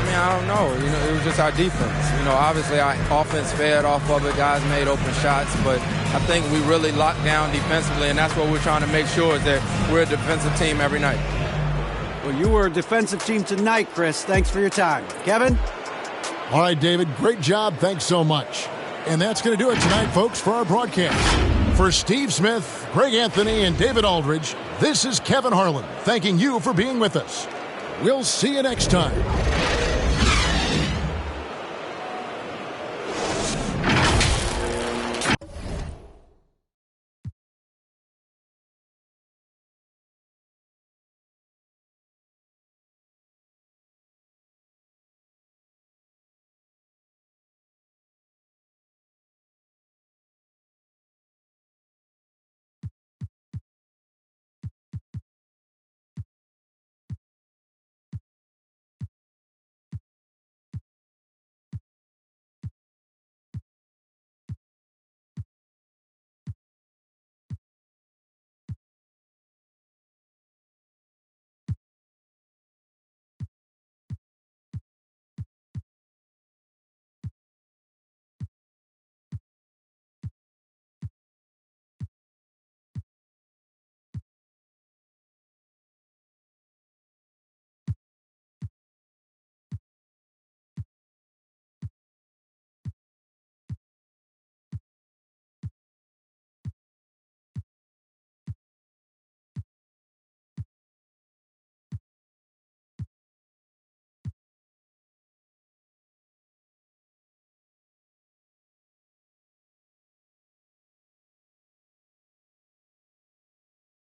I don't know. It was just our defense. Obviously our offense fed off of it. Guys made open shots, but I think we really locked down defensively, and that's what we're trying to make sure is that we're a defensive team every night. Well, you were a defensive team tonight, Chris. Thanks for your time. Kevin? All right, David, great job. Thanks so much. And that's going to do it tonight, folks, for our broadcast. For Steve Smith, Greg Anthony, and David Aldridge, this is Kevin Harlan thanking you for being with us. We'll see you next time.